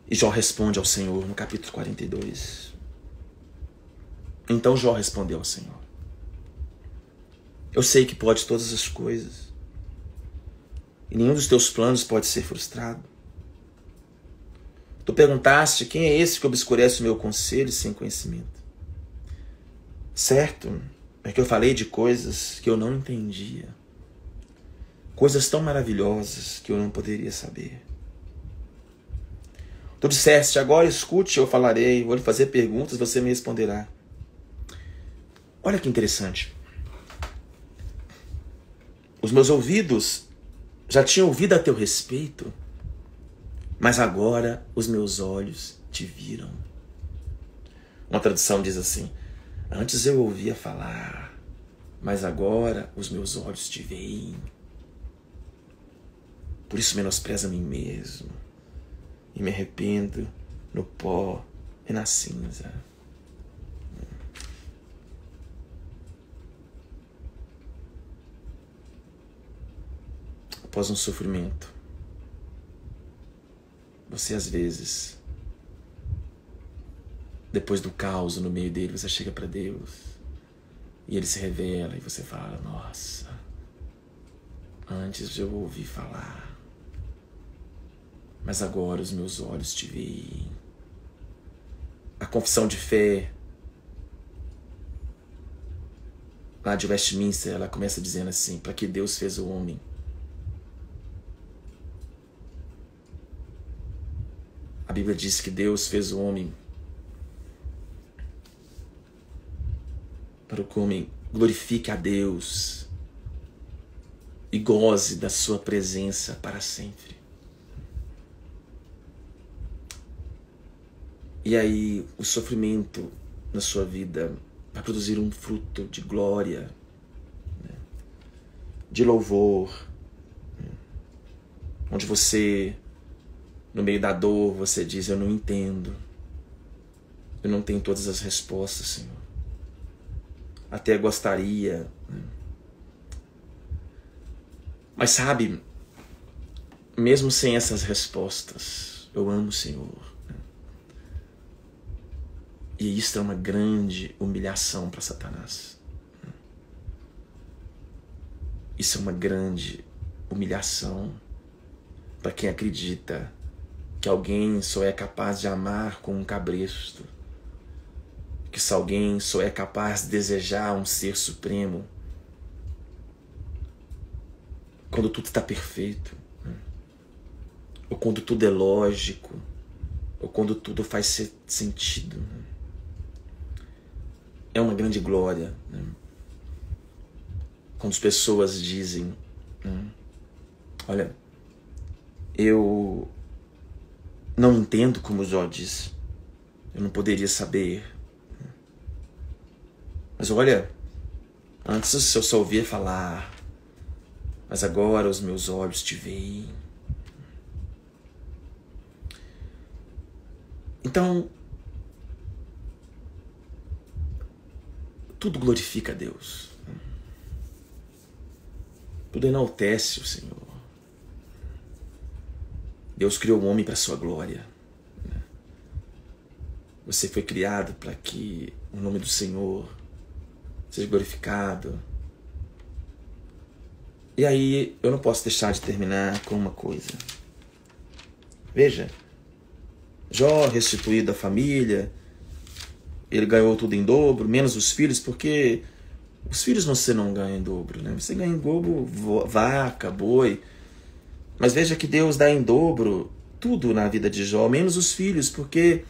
E Jó responde ao Senhor no capítulo 42. Então Jó respondeu ao Senhor: eu sei que pode todas as coisas, e nenhum dos teus planos pode ser frustrado. Tu perguntaste: quem é esse que obscurece o meu conselho sem conhecimento? Certo é que eu falei de coisas que eu não entendia. coisas tão maravilhosas que eu não poderia saber. Tu disseste, agora escute, eu falarei, vou lhe fazer perguntas, você me responderá. Olha que interessante. Os meus ouvidos já tinham ouvido a teu respeito, mas agora os meus olhos te viram. Uma tradução diz assim, antes eu ouvia falar, mas agora os meus olhos te veem. Por isso menosprezo a mim mesmo e me arrependo no pó e na cinza. Após um sofrimento, você às vezes, depois do caos no meio dele, você chega para Deus e Ele se revela e você fala, nossa, antes eu ouvi falar, mas agora os meus olhos te veem. A confissão de fé lá de Westminster, ela começa dizendo assim, para que Deus fez o homem? A Bíblia diz que Deus fez o homem para que o homem glorifique a Deus e goze da sua presença para sempre. E aí o sofrimento na sua vida vai produzir um fruto de glória, né? De louvor, né? Onde você, no meio da dor, você diz, eu não entendo, eu não tenho todas as respostas, Senhor. Até gostaria, né? Mas sabe, mesmo sem essas respostas, eu amo o Senhor. E isso é uma grande humilhação para Satanás. Isso é uma grande humilhação para quem acredita que alguém só é capaz de amar com um cabresto, que se alguém só é capaz de desejar um ser supremo quando tudo está perfeito, né? Ou quando tudo é lógico, ou quando tudo faz sentido, né? É uma grande glória, né? Quando as pessoas dizem, né? Olha, eu não entendo como Jó disse, eu não poderia saber, mas olha, antes eu só ouvia falar, mas agora os meus olhos te veem. Então, tudo glorifica a Deus. Tudo enaltece o Senhor. Deus criou o homem para a sua glória. Você foi criado para que o nome do Senhor seja glorificado. E aí, eu não posso deixar de terminar com uma coisa. Veja, Jó restituído à família, ele ganhou tudo em dobro, menos os filhos, porque os filhos você não ganha em dobro, né? Você ganha em dobro vaca, boi. Mas veja que Deus dá em dobro tudo na vida de Jó, menos os filhos, porque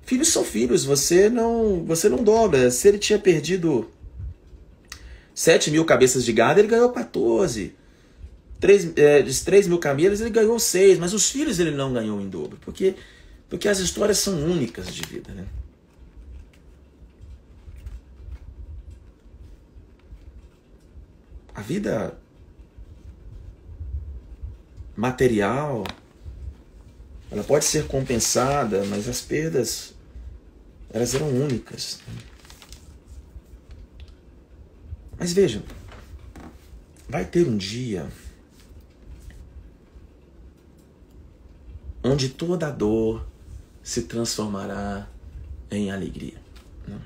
filhos são filhos, você não dobra. Se ele tinha perdido 7.000 cabeças de gado, ele ganhou 14. 3.000 camelos, ele ganhou 6. Mas os filhos ele não ganhou em dobro, porque as histórias são únicas de vida, né? A vida material, ela pode ser compensada, mas as perdas, elas eram únicas. Mas vejam, vai ter um dia onde toda a dor se transformará em alegria, né?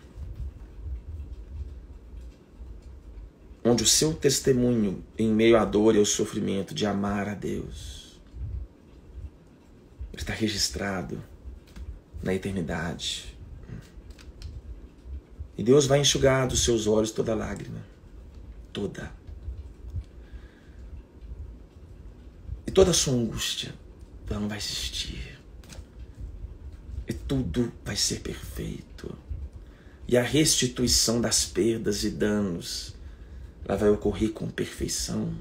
Onde o seu testemunho em meio à dor e ao sofrimento de amar a Deus está registrado na eternidade. E Deus vai enxugar dos seus olhos toda lágrima. Toda. toda a sua angústia, ela não vai existir. E tudo vai ser perfeito. E a restituição das perdas e danos, ela vai ocorrer com perfeição.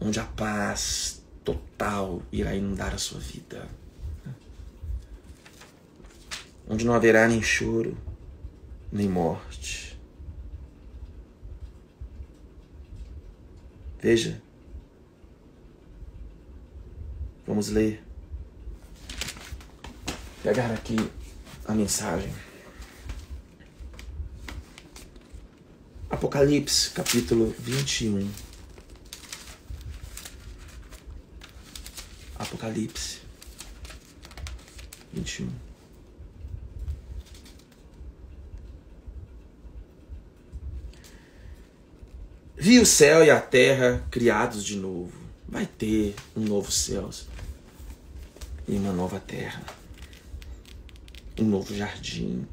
Onde a paz total irá inundar a sua vida. Onde não haverá nem choro, nem morte. Veja. Vamos ler. Pegar aqui a mensagem. Apocalipse, capítulo 21. Apocalipse 21. Vi o céu e a terra criados de novo. Vai ter um novo céu e uma nova terra. Um novo jardim.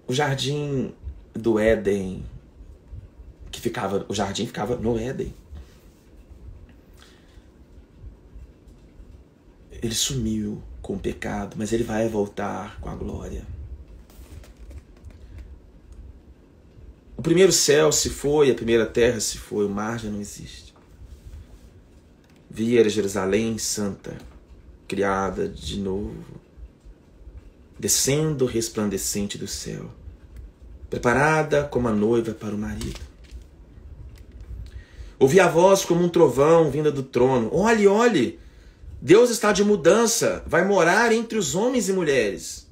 O jardim do Éden, o jardim ficava no Éden. Ele sumiu com o pecado, mas ele vai voltar com a glória. O primeiro céu se foi, a primeira terra se foi, o mar já não existe. Vi era Jerusalém santa, criada de novo, descendo resplandecente do céu, preparada como a noiva para o marido. Ouvi a voz como um trovão vinda do trono. Olhe, olhe, Deus está de mudança, vai morar entre os homens e mulheres.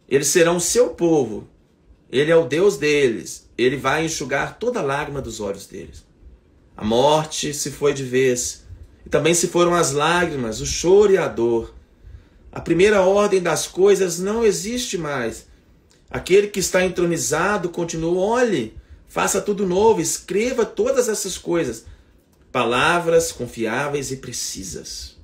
Eles serão o seu povo, Ele é o Deus deles, Ele vai enxugar toda lágrima dos olhos deles. A morte se foi de vez, e também se foram as lágrimas, o choro e a dor. A primeira ordem das coisas não existe mais. Aquele que está entronizado continua, olhe, faça tudo novo, escreva todas essas coisas. Palavras confiáveis e precisas.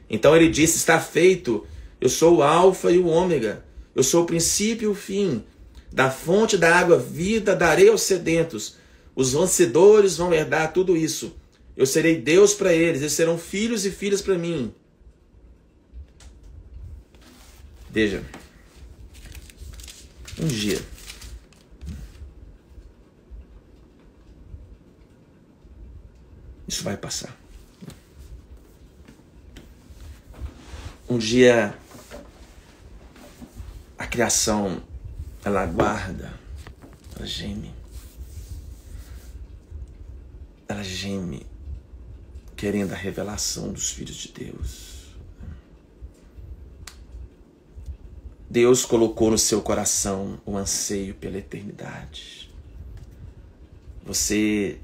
Então ele disse, está feito, eu sou o alfa e o ômega, eu sou o princípio e o fim. Da fonte da água vida darei aos sedentos. Os vencedores vão herdar tudo isso. Eu serei Deus para eles, eles serão filhos e filhas para mim. Veja, um dia, isso vai passar. Um dia, a criação, ela aguarda, ela geme. Ela geme, querendo a revelação dos filhos de Deus. Deus colocou no seu coração o anseio pela eternidade. Você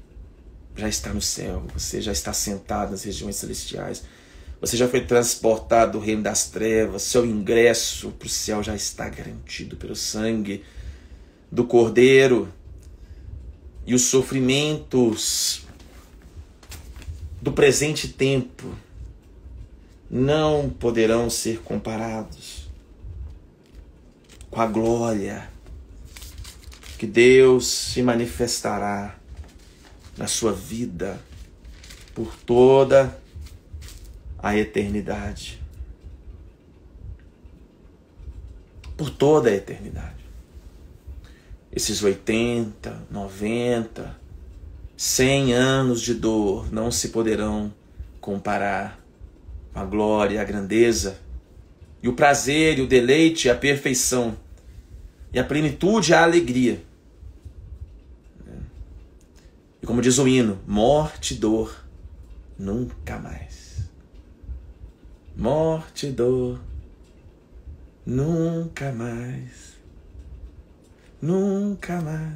já está no céu, você já está sentado nas regiões celestiais, você já foi transportado do reino das trevas, seu ingresso para o céu já está garantido pelo sangue do Cordeiro. E os sofrimentos do presente tempo não poderão ser comparados com a glória que Deus se manifestará na sua vida por toda a eternidade. Por toda a eternidade. Esses 80, 90, 100 anos de dor não se poderão comparar com a glória, a grandeza, e o prazer, e o deleite, a perfeição, e a plenitude, a alegria. E como diz o hino, morte e dor nunca mais. Morte e dor nunca mais. Nunca mais.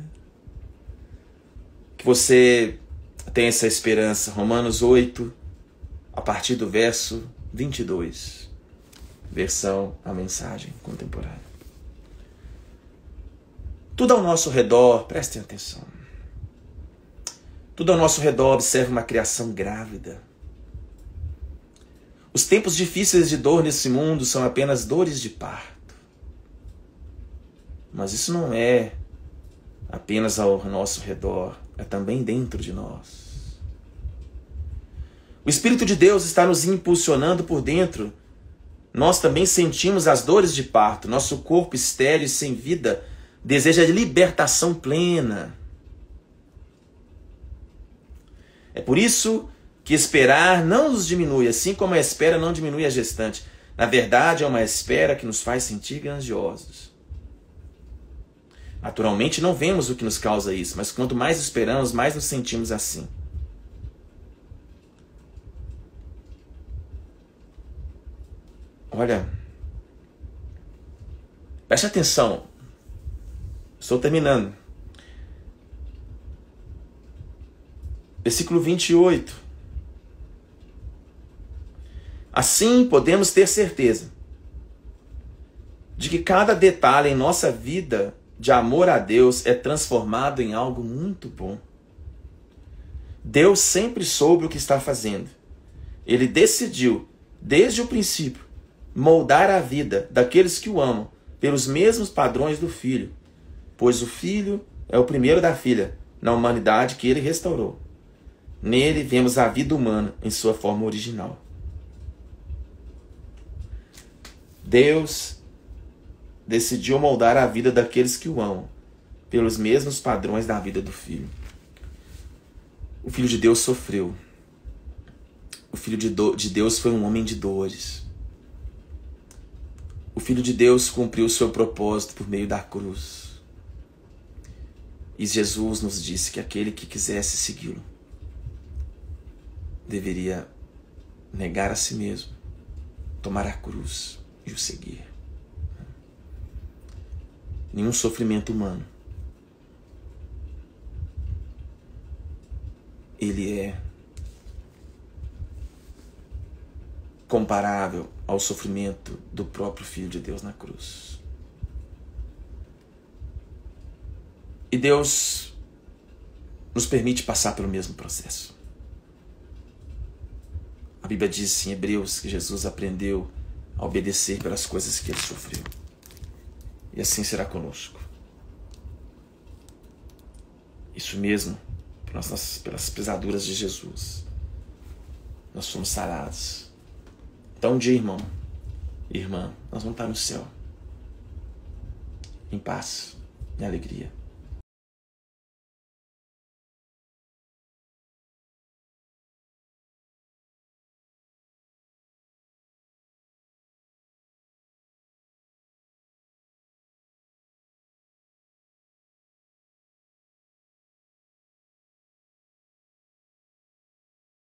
Que você tenha essa esperança. Romanos 8, a partir do verso 22. Versão A Mensagem Contemporânea. Tudo ao nosso redor, prestem atenção. Tudo ao nosso redor observa uma criação grávida. Os tempos difíceis de dor nesse mundo são apenas dores de parto. Mas isso não é apenas ao nosso redor, é também dentro de nós. O Espírito de Deus está nos impulsionando por dentro. Nós também sentimos as dores de parto. Nosso corpo estéril e sem vida deseja libertação plena. É por isso que esperar não nos diminui, assim como a espera não diminui a gestante. Na verdade, é uma espera que nos faz sentir grandiosos. Naturalmente, não vemos o que nos causa isso, mas quanto mais esperamos, mais nos sentimos assim. Olha, preste atenção. Estou terminando. Versículo 28. Assim, podemos ter certeza de que cada detalhe em nossa vida de amor a Deus é transformado em algo muito bom. Deus sempre soube o que está fazendo. Ele decidiu, desde o princípio, moldar a vida daqueles que o amam pelos mesmos padrões do Filho, pois o Filho é o primeiro da filha na humanidade que ele restaurou. Nele vemos a vida humana em sua forma original. Deus decidiu moldar a vida daqueles que o amam pelos mesmos padrões da vida do Filho. O Filho de Deus sofreu. O Filho de Deus foi um homem de dores. O Filho de Deus cumpriu o seu propósito por meio da cruz. E Jesus nos disse que aquele que quisesse segui-lo deveria negar a si mesmo, tomar a cruz e o seguir. Nenhum sofrimento humano ele é comparável ao sofrimento do próprio Filho de Deus na cruz. E Deus nos permite passar pelo mesmo processo. A Bíblia diz em Hebreus que Jesus aprendeu a obedecer pelas coisas que ele sofreu. E assim será conosco. Isso mesmo, pelas pisaduras de Jesus, nós fomos sarados. Então um dia, irmão, irmã, nós vamos estar no céu, em paz, em alegria.